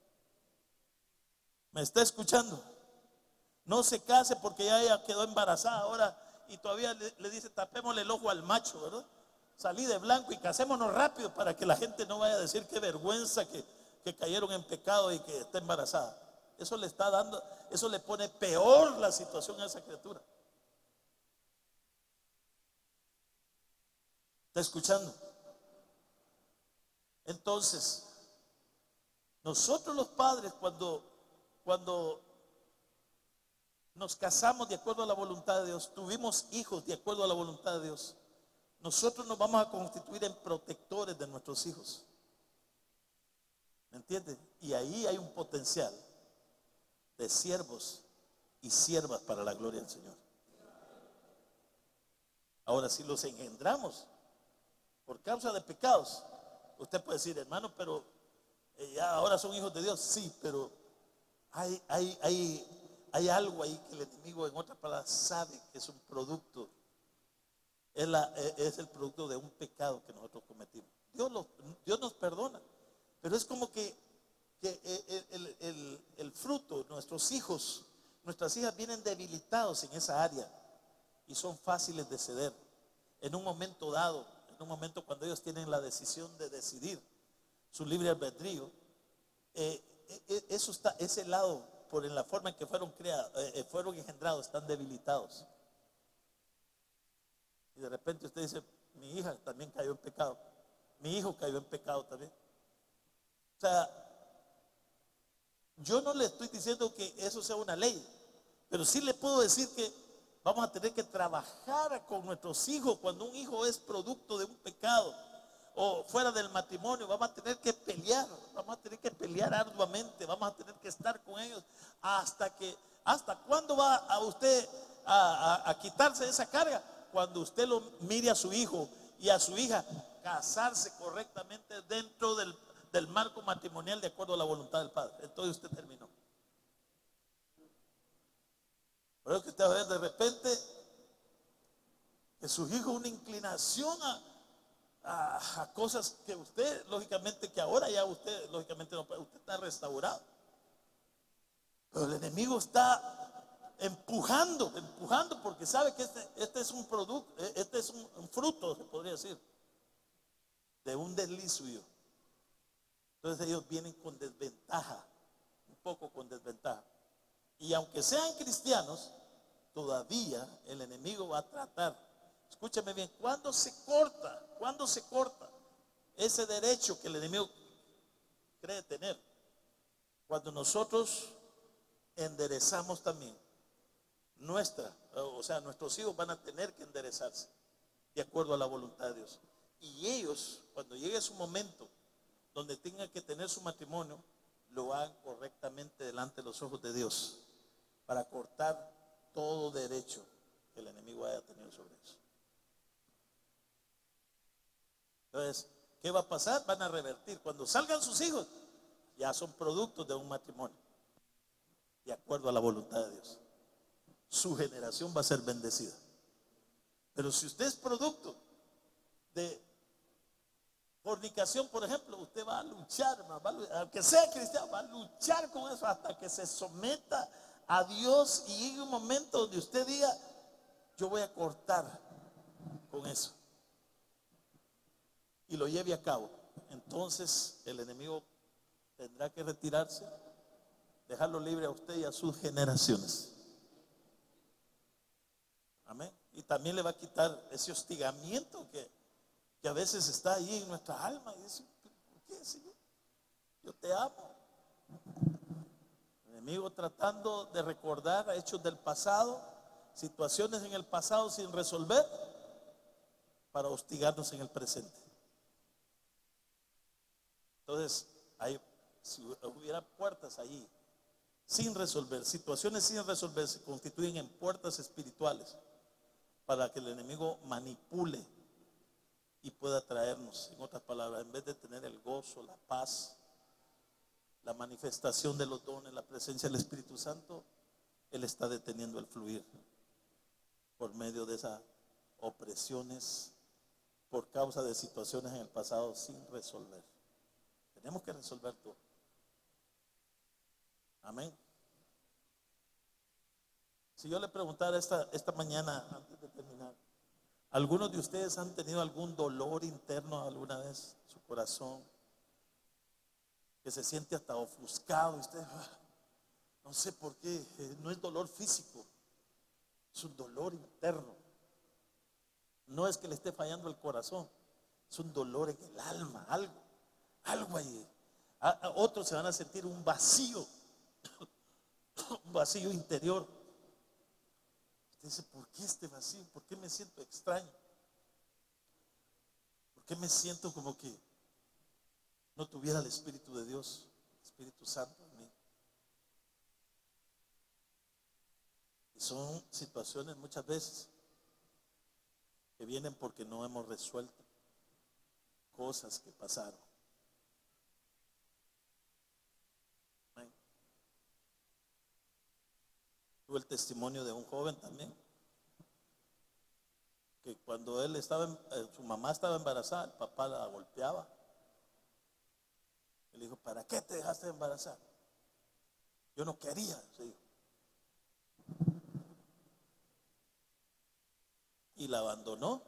¿Me está escuchando? No se case porque ya ella quedó embarazada ahora y todavía le dice, tapémosle el ojo al macho, ¿verdad? Salí de blanco y casémonos rápido para que la gente no vaya a decir qué vergüenza que cayeron en pecado y que está embarazada. Eso le está dando, eso le pone peor la situación a esa criatura. ¿Está escuchando? Entonces, nosotros los padres cuando nos casamos de acuerdo a la voluntad de Dios, tuvimos hijos de acuerdo a la voluntad de Dios, nosotros nos vamos a constituir en protectores de nuestros hijos. ¿Me entiendes? Y ahí hay un potencial de siervos y siervas para la gloria del Señor. Ahora, si los engendramos por causa de pecados, usted puede decir, hermano, pero ya ahora son hijos de Dios. Sí, pero hay algo ahí que el enemigo, en otras palabras, sabe que es un producto. Es el producto de un pecado que nosotros cometimos. Dios nos perdona, pero es como que el fruto, nuestros hijos, nuestras hijas vienen debilitados en esa área y son fáciles de ceder. En un momento dado, en un momento cuando ellos tienen la decisión de decidir su libre albedrío, ese lado, por la forma en que fueron engendrados, están debilitados. Y de repente usted dice, mi hija también cayó en pecado, mi hijo cayó en pecado también. O sea, yo no le estoy diciendo que eso sea una ley, pero sí le puedo decir que vamos a tener que trabajar con nuestros hijos. Cuando un hijo es producto de un pecado o fuera del matrimonio, vamos a tener que pelear arduamente, vamos a tener que estar con ellos hasta cuándo va a usted a quitarse esa carga. Cuando usted lo mire a su hijo y a su hija casarse correctamente dentro del marco matrimonial de acuerdo a la voluntad del Padre, entonces usted terminó. Pero que usted va a ver de repente que su hijo una inclinación a cosas que usted, lógicamente, que ahora ya usted, lógicamente, no puede, usted está restaurado. Pero el enemigo está empujando porque sabe que este es un producto, este es un fruto, se podría decir, de un desliz suyo. Entonces ellos vienen con desventaja, un poco con desventaja. Y aunque sean cristianos, todavía el enemigo va a tratar. Escúchame bien, ¿cuándo se corta ese derecho que el enemigo cree tener? Cuando nosotros enderezamos también nuestros hijos van a tener que enderezarse de acuerdo a la voluntad de Dios. Y ellos, cuando llegue su momento donde tengan que tener su matrimonio, lo hagan correctamente delante de los ojos de Dios, para cortar todo derecho que el enemigo haya tenido sobre eso. Entonces, ¿qué va a pasar? Van a revertir. Cuando salgan sus hijos, ya son productos de un matrimonio, de acuerdo a la voluntad de Dios. Su generación va a ser bendecida. Pero si usted es producto de fornicación, por ejemplo, usted va a luchar, aunque sea cristiano, va a luchar con eso hasta que se someta a Dios y llegue un momento donde usted diga, yo voy a cortar con eso, y lo lleve a cabo. Entonces el enemigo tendrá que retirarse, dejarlo libre a usted y a sus generaciones. Amén. Y también le va a quitar ese hostigamiento que a veces está ahí en nuestra alma y dice, ¿por qué, Señor? Yo te amo. El enemigo tratando de recordar hechos del pasado, situaciones en el pasado sin resolver, para hostigarnos en el presente. Entonces, si hubiera puertas allí sin resolver, situaciones sin resolver, se constituyen en puertas espirituales para que el enemigo manipule y pueda traernos, en otras palabras, en vez de tener el gozo, la paz, la manifestación de los dones, la presencia del Espíritu Santo, él está deteniendo el fluir por medio de esas opresiones por causa de situaciones en el pasado sin resolver. Tenemos que resolver todo. Amén. Si yo le preguntara esta mañana, antes de terminar, ¿algunos de ustedes han tenido algún dolor interno alguna vez en su corazón? Que se siente hasta ofuscado y usted, no sé por qué, no es dolor físico, es un dolor interno. No es que le esté fallando el corazón, es un dolor en el alma, algo ahí. Otros se van a sentir un vacío interior. Usted dice, ¿por qué este vacío? ¿Por qué me siento extraño? qué me siento como que no tuviera el Espíritu de Dios, el Espíritu Santo en mí? Y son situaciones muchas veces que vienen porque no hemos resuelto cosas que pasaron. Amén. Tuve el testimonio de un joven también, que cuando él estaba, su mamá estaba embarazada, el papá la golpeaba. Él dijo, ¿para qué te dejaste de embarazar? Yo no quería, se dijo. Y la abandonó.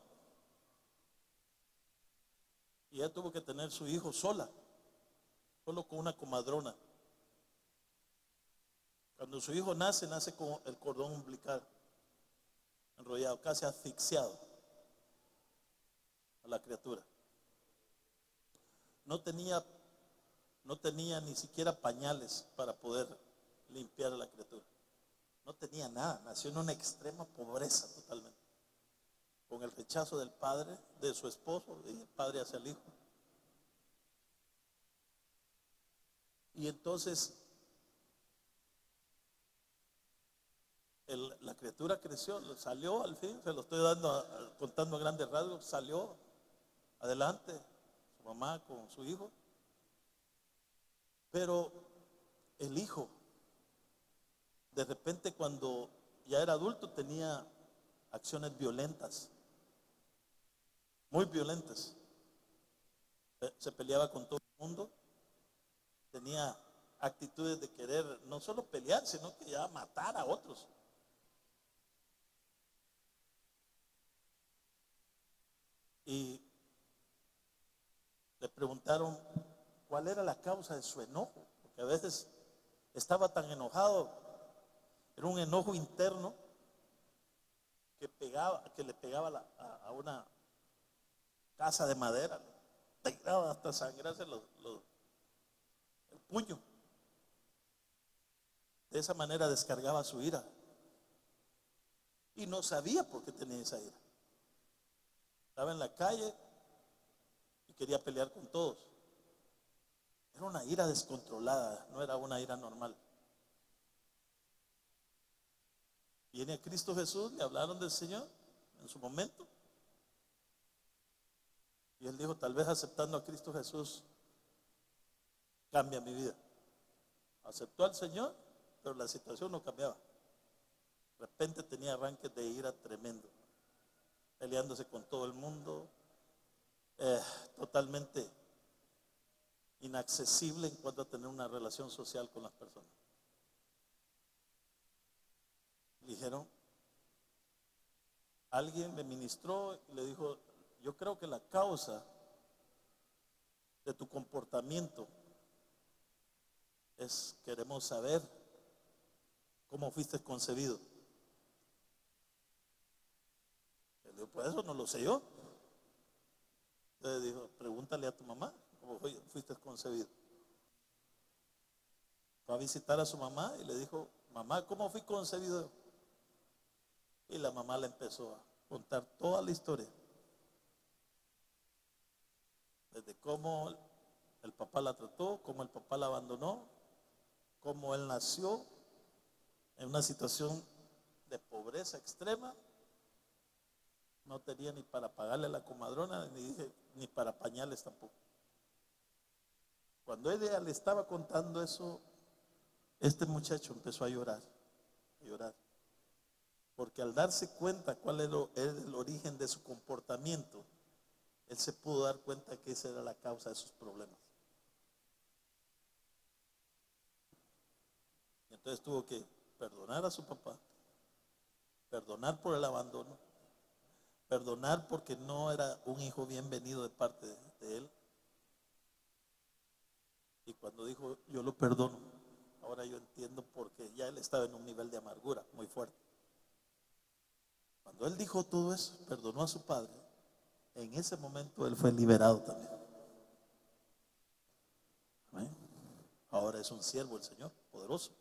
Y ella tuvo que tener su hijo sola, solo con una comadrona. Cuando su hijo nace, nace con el cordón umbilical enrollado, casi asfixiado a la criatura. No tenía ni siquiera pañales para poder limpiar a la criatura. No tenía nada, nació en una extrema pobreza totalmente, con el rechazo del padre, de su esposo y el padre hacia el hijo. Y entonces la criatura creció, salió al fin, se lo estoy contando a grandes rasgos, salió adelante su mamá con su hijo. Pero el hijo, de repente cuando ya era adulto, tenía acciones violentas, muy violentas. Se peleaba con todo el mundo, tenía actitudes de querer no solo pelear, sino que ya matar a otros. Y le preguntaron cuál era la causa de su enojo, porque a veces estaba tan enojado, era un enojo interno que le pegaba a una casa de madera, le pegaba hasta sangrarse el puño. De esa manera descargaba su ira y no sabía por qué tenía esa ira. Estaba en la calle y quería pelear con todos. Era una ira descontrolada, no era una ira normal. Viene a Cristo Jesús, le hablaron del Señor en su momento. Y él dijo, tal vez aceptando a Cristo Jesús cambia mi vida. Aceptó al Señor, pero la situación no cambiaba. De repente tenía arranques de ira tremendo, peleándose con todo el mundo, totalmente inaccesible en cuanto a tener una relación social con las personas. Dijeron, alguien me ministró y le dijo, yo creo que la causa de tu comportamiento queremos saber cómo fuiste concebido. Le digo, pues eso no lo sé yo. Entonces dijo, pregúntale a tu mamá cómo fuiste concebido. Fue a visitar a su mamá y le dijo, mamá, ¿cómo fui concebido? Y la mamá le empezó a contar toda la historia, desde cómo el papá la trató, cómo el papá la abandonó, cómo él nació en una situación de pobreza extrema, no tenía ni para pagarle a la comadrona, ni para pañales tampoco. Cuando ella le estaba contando eso, este muchacho empezó a llorar, porque al darse cuenta cuál era el origen de su comportamiento, él se pudo dar cuenta que esa era la causa de sus problemas. Y entonces tuvo que perdonar a su papá, perdonar por el abandono, perdonar porque no era un hijo bienvenido de parte de él. Y cuando dijo, yo lo perdono, ahora yo entiendo porque ya él estaba en un nivel de amargura muy fuerte. Cuando él dijo todo eso, perdonó a su padre, en ese momento él fue liberado también. Amén. Ahora es un siervo del Señor, poderoso.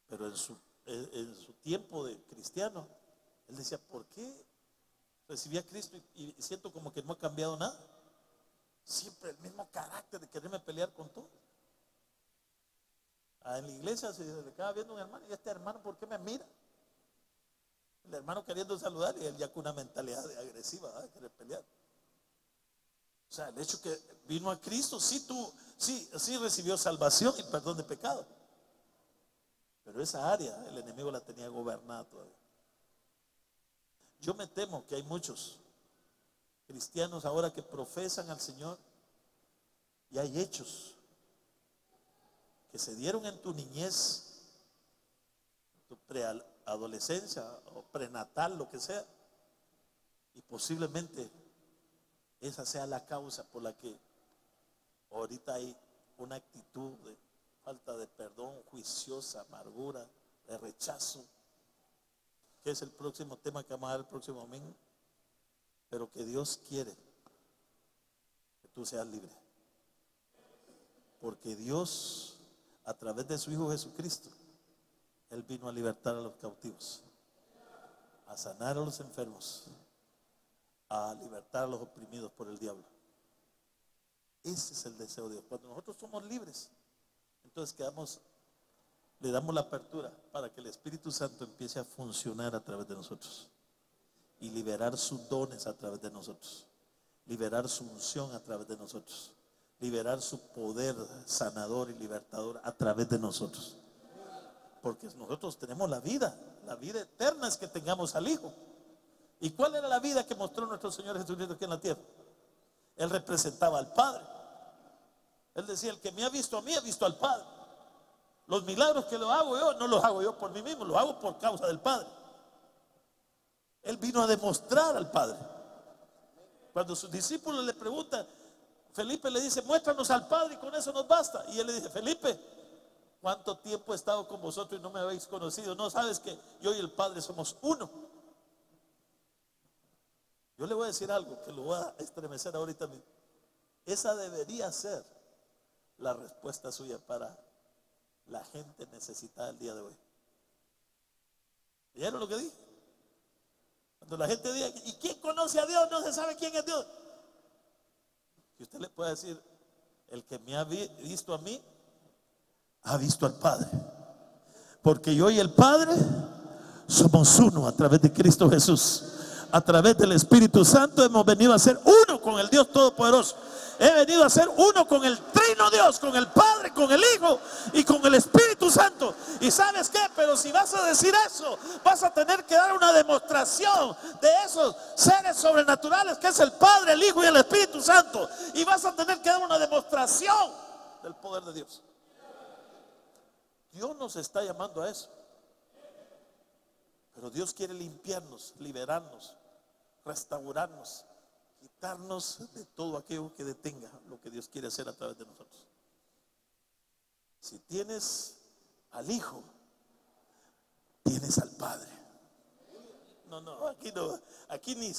Pero en su tiempo de cristiano, él decía, ¿por qué recibí a Cristo y siento como que no ha cambiado nada. Siempre el mismo carácter de quererme pelear con todo. En la iglesia se le acaba viendo un hermano, y este hermano, ¿por qué me mira? El hermano queriendo saludar y él ya con una mentalidad agresiva, de querer pelear. O sea, el hecho que vino a Cristo, sí recibió salvación y perdón de pecado, pero esa área el enemigo la tenía gobernada todavía. Yo me temo que hay muchos cristianos ahora que profesan al Señor y hay hechos que se dieron en tu niñez, tu preadolescencia o prenatal, lo que sea, y posiblemente esa sea la causa por la que ahorita hay una actitud de falta de perdón, juiciosa, amargura, de rechazo, que es el próximo tema que vamos a ver el próximo domingo. Pero que Dios quiere que tú seas libre, porque Dios, a través de su Hijo Jesucristo, Él vino a libertar a los cautivos, a sanar a los enfermos, a libertar a los oprimidos por el diablo. Ese es el deseo de Dios. Cuando nosotros somos libres, entonces le damos la apertura para que el Espíritu Santo empiece a funcionar a través de nosotros y liberar sus dones a través de nosotros, liberar su unción a través de nosotros, liberar su poder sanador y libertador a través de nosotros. Porque nosotros tenemos la vida eterna es que tengamos al Hijo. ¿Y cuál era la vida que mostró nuestro Señor Jesucristo aquí en la tierra? Él representaba al Padre. Él decía: el que me ha visto a mí, ha visto al Padre. Los milagros que lo hago yo, no los hago yo por mí mismo, los hago por causa del Padre. Él vino a demostrar al Padre. Cuando sus discípulos le preguntan, Felipe le dice: muéstranos al Padre y con eso nos basta. Y él le dice: Felipe, ¿cuánto tiempo he estado con vosotros y no me habéis conocido? ¿No sabes que yo y el Padre somos uno? Yo le voy a decir algo que lo voy a estremecer ahorita mismo. Esa debería ser la respuesta suya para la gente necesitada el día de hoy. ¿Vieron lo que dije? Cuando la gente diga: ¿y quién conoce a Dios? No se sabe quién es Dios. Y usted le puede decir: el que me ha visto a mí, ha visto al Padre. Porque yo y el Padre somos uno a través de Cristo Jesús. A través del Espíritu Santo hemos venido a ser uno con el Dios Todopoderoso. He venido a ser uno con el Trino Dios, con el Padre, con el Hijo y con el Espíritu Santo. ¿Y sabes qué? Pero si vas a decir eso, vas a tener que dar una demostración de esos seres sobrenaturales que es el Padre, el Hijo y el Espíritu Santo. Y vas a tener que dar una demostración del poder de Dios. Dios nos está llamando a eso. Pero Dios quiere limpiarnos, liberarnos, restaurarnos, quitarnos de todo aquello que detenga lo que Dios quiere hacer a través de nosotros. Si tienes al Hijo, tienes al Padre. No, aquí ni,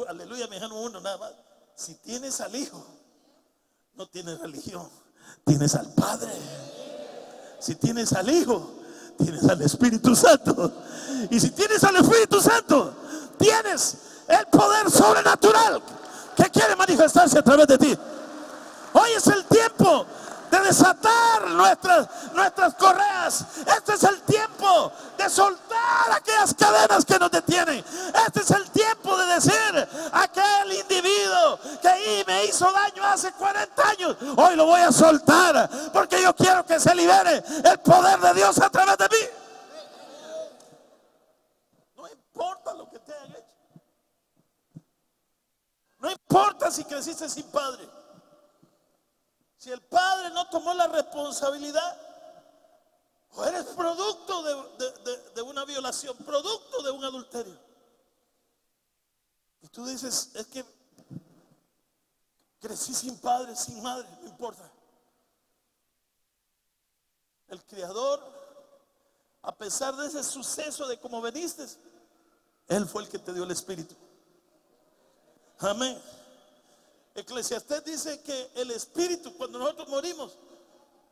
aleluya, me dejan uno nada más. Si tienes al Hijo, no tienes religión, tienes al Padre. Si tienes al Hijo, tienes al Espíritu Santo. Y si tienes al Espíritu Santo, tienes el poder sobrenatural que quiere manifestarse a través de ti. Hoy es el tiempo de desatar nuestras correas. Este es el tiempo de soltar aquellas cadenas que nos detienen. Este es el tiempo de decir: aquel individuo que me hizo daño hace 40 años, hoy lo voy a soltar, porque yo quiero que se libere el poder de Dios a través de mí. No importa lo que te hayan hecho. No importa si creciste sin padre. Si el padre no tomó la responsabilidad, o eres producto de una violación, producto de un adulterio. Y tú dices: es que crecí sin padre, sin madre. No importa. El Creador, a pesar de ese suceso de cómo veniste, Él fue el que te dio el Espíritu. Amén. Eclesiastés dice que el Espíritu, cuando nosotros morimos,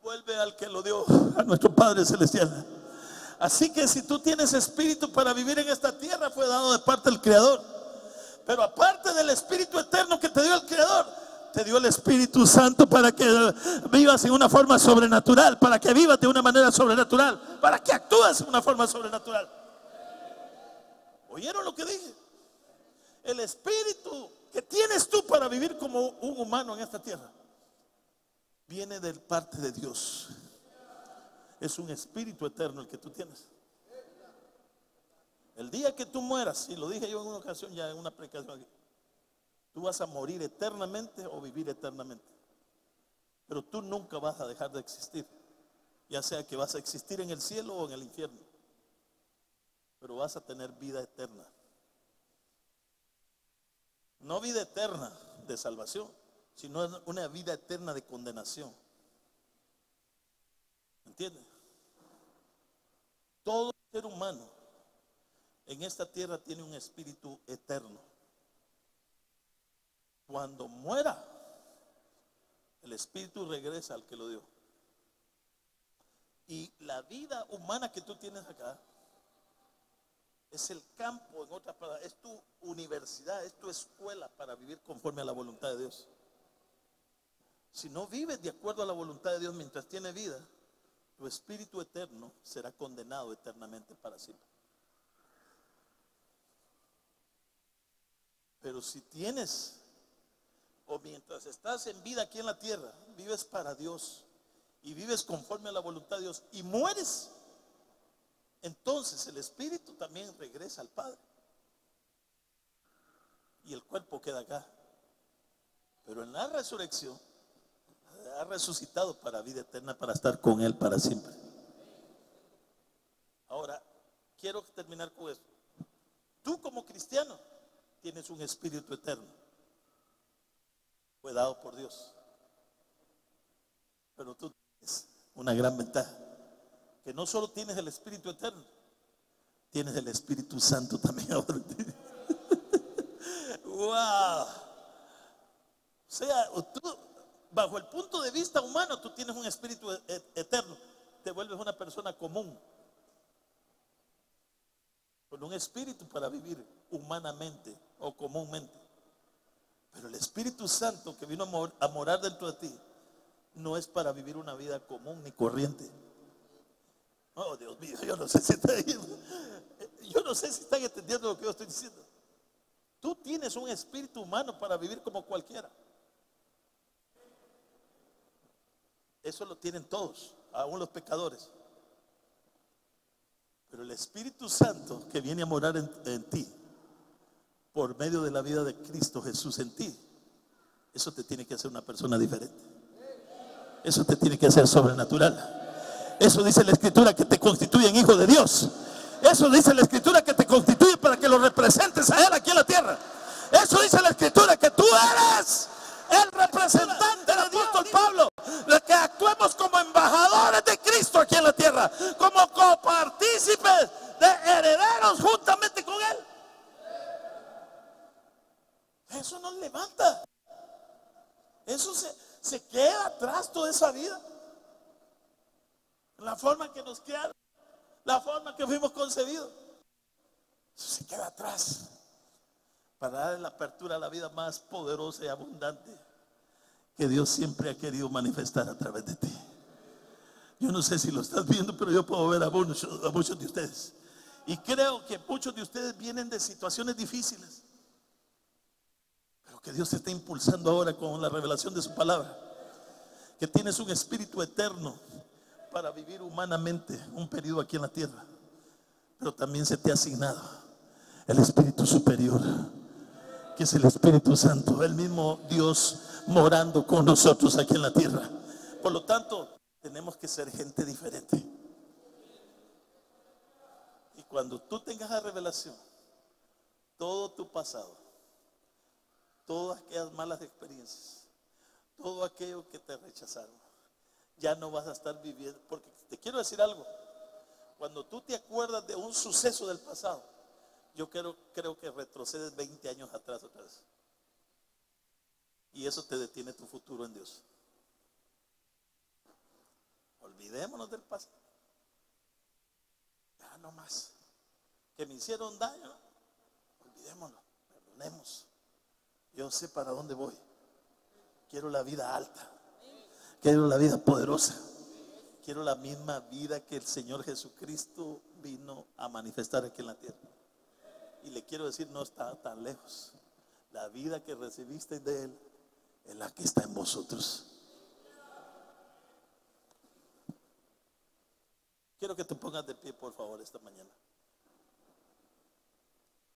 vuelve al que lo dio, a nuestro Padre Celestial. Así que si tú tienes espíritu para vivir en esta tierra, fue dado de parte del Creador. Pero aparte del Espíritu eterno que te dio el Creador, te dio el Espíritu Santo para que vivas en una forma sobrenatural, para que vivas de una manera sobrenatural, para que actúes de una forma sobrenatural. ¿Oyeron lo que dije? El Espíritu que tienes tú para vivir como un humano en esta tierra viene de parte de Dios. Es un Espíritu eterno el que tú tienes. El día que tú mueras, y lo dije yo en una ocasión ya en una predicación aquí, tú vas a morir eternamente o vivir eternamente. Pero tú nunca vas a dejar de existir. Ya sea que vas a existir en el cielo o en el infierno. Pero vas a tener vida eterna. No vida eterna de salvación, sino una vida eterna de condenación. ¿Entiendes? Todo ser humano en esta tierra tiene un espíritu eterno. Cuando muera, el espíritu regresa al que lo dio. Y la vida humana que tú tienes acá es el campo, en otras palabras, es tu universidad, es tu escuela para vivir conforme a la voluntad de Dios. Si no vives de acuerdo a la voluntad de Dios mientras tienes vida, tu espíritu eterno será condenado eternamente para siempre. Pero si tienes, o mientras estás en vida aquí en la tierra, vives para Dios y vives conforme a la voluntad de Dios y mueres, entonces el espíritu también regresa al Padre y el cuerpo queda acá. Pero en la resurrección ha resucitado para vida eterna, para estar con Él para siempre. Ahora, quiero terminar con esto. Tú como cristiano tienes un espíritu eterno, fue dado por Dios. Pero tú tienes una gran ventaja, que no solo tienes el espíritu eterno, tienes el Espíritu Santo también ahora. Wow. O sea, tú, bajo el punto de vista humano, tú tienes un espíritu eterno, te vuelves una persona común, con un espíritu para vivir humanamente o comúnmente. Pero el Espíritu Santo que vino a morar dentro de ti no es para vivir una vida común ni corriente. Oh, Dios mío, yo no sé si están entendiendo lo que yo estoy diciendo. Tú tienes un espíritu humano para vivir como cualquiera. Eso lo tienen todos, aún los pecadores. Pero el Espíritu Santo que viene a morar en ti, por medio de la vida de Cristo Jesús en ti, eso te tiene que hacer una persona diferente. Eso te tiene que hacer sobrenatural. Eso dice la Escritura, que te constituyen hijo de Dios. Eso dice la Escritura, que te constituye para que lo representes a Él aquí en la tierra. Eso dice la Escritura, que tú eres el representante del apóstol Pablo, que actuemos como embajadores de Cristo aquí en la tierra, como copartícipes de herederos juntamente con Él. Eso nos levanta. Eso se queda atrás toda esa vida. La forma que nos crearon, la forma que fuimos concebidos, eso se queda atrás para darle la apertura a la vida más poderosa y abundante que Dios siempre ha querido manifestar a través de ti. Yo no sé si lo estás viendo, pero yo puedo ver a muchos de ustedes, y creo que muchos de ustedes vienen de situaciones difíciles, pero que Dios te está impulsando ahora con la revelación de su palabra, que tienes un espíritu eterno para vivir humanamente un periodo aquí en la tierra, pero también se te ha asignado el espíritu superior, que es el Espíritu Santo, el mismo Dios morando con nosotros aquí en la tierra. Por lo tanto, tenemos que ser gente diferente. Y cuando tú tengas la revelación, todo tu pasado, todas aquellas malas experiencias, todo aquello que te rechazaron, ya no vas a estar viviendo. Porque te quiero decir algo: cuando tú te acuerdas de un suceso del pasado, yo creo que retrocedes 20 años atrás otra vez. Y eso te detiene tu futuro en Dios. Olvidémonos del pasado. Ya no más. Que me hicieron daño, olvidémonos, perdonemos. Yo sé para dónde voy. Quiero la vida alta. Quiero la vida poderosa. Quiero la misma vida que el Señor Jesucristo vino a manifestar aquí en la tierra. Y le quiero decir, no está tan lejos. La vida que recibiste de Él es la que está en vosotros. Quiero que te pongas de pie, por favor, esta mañana.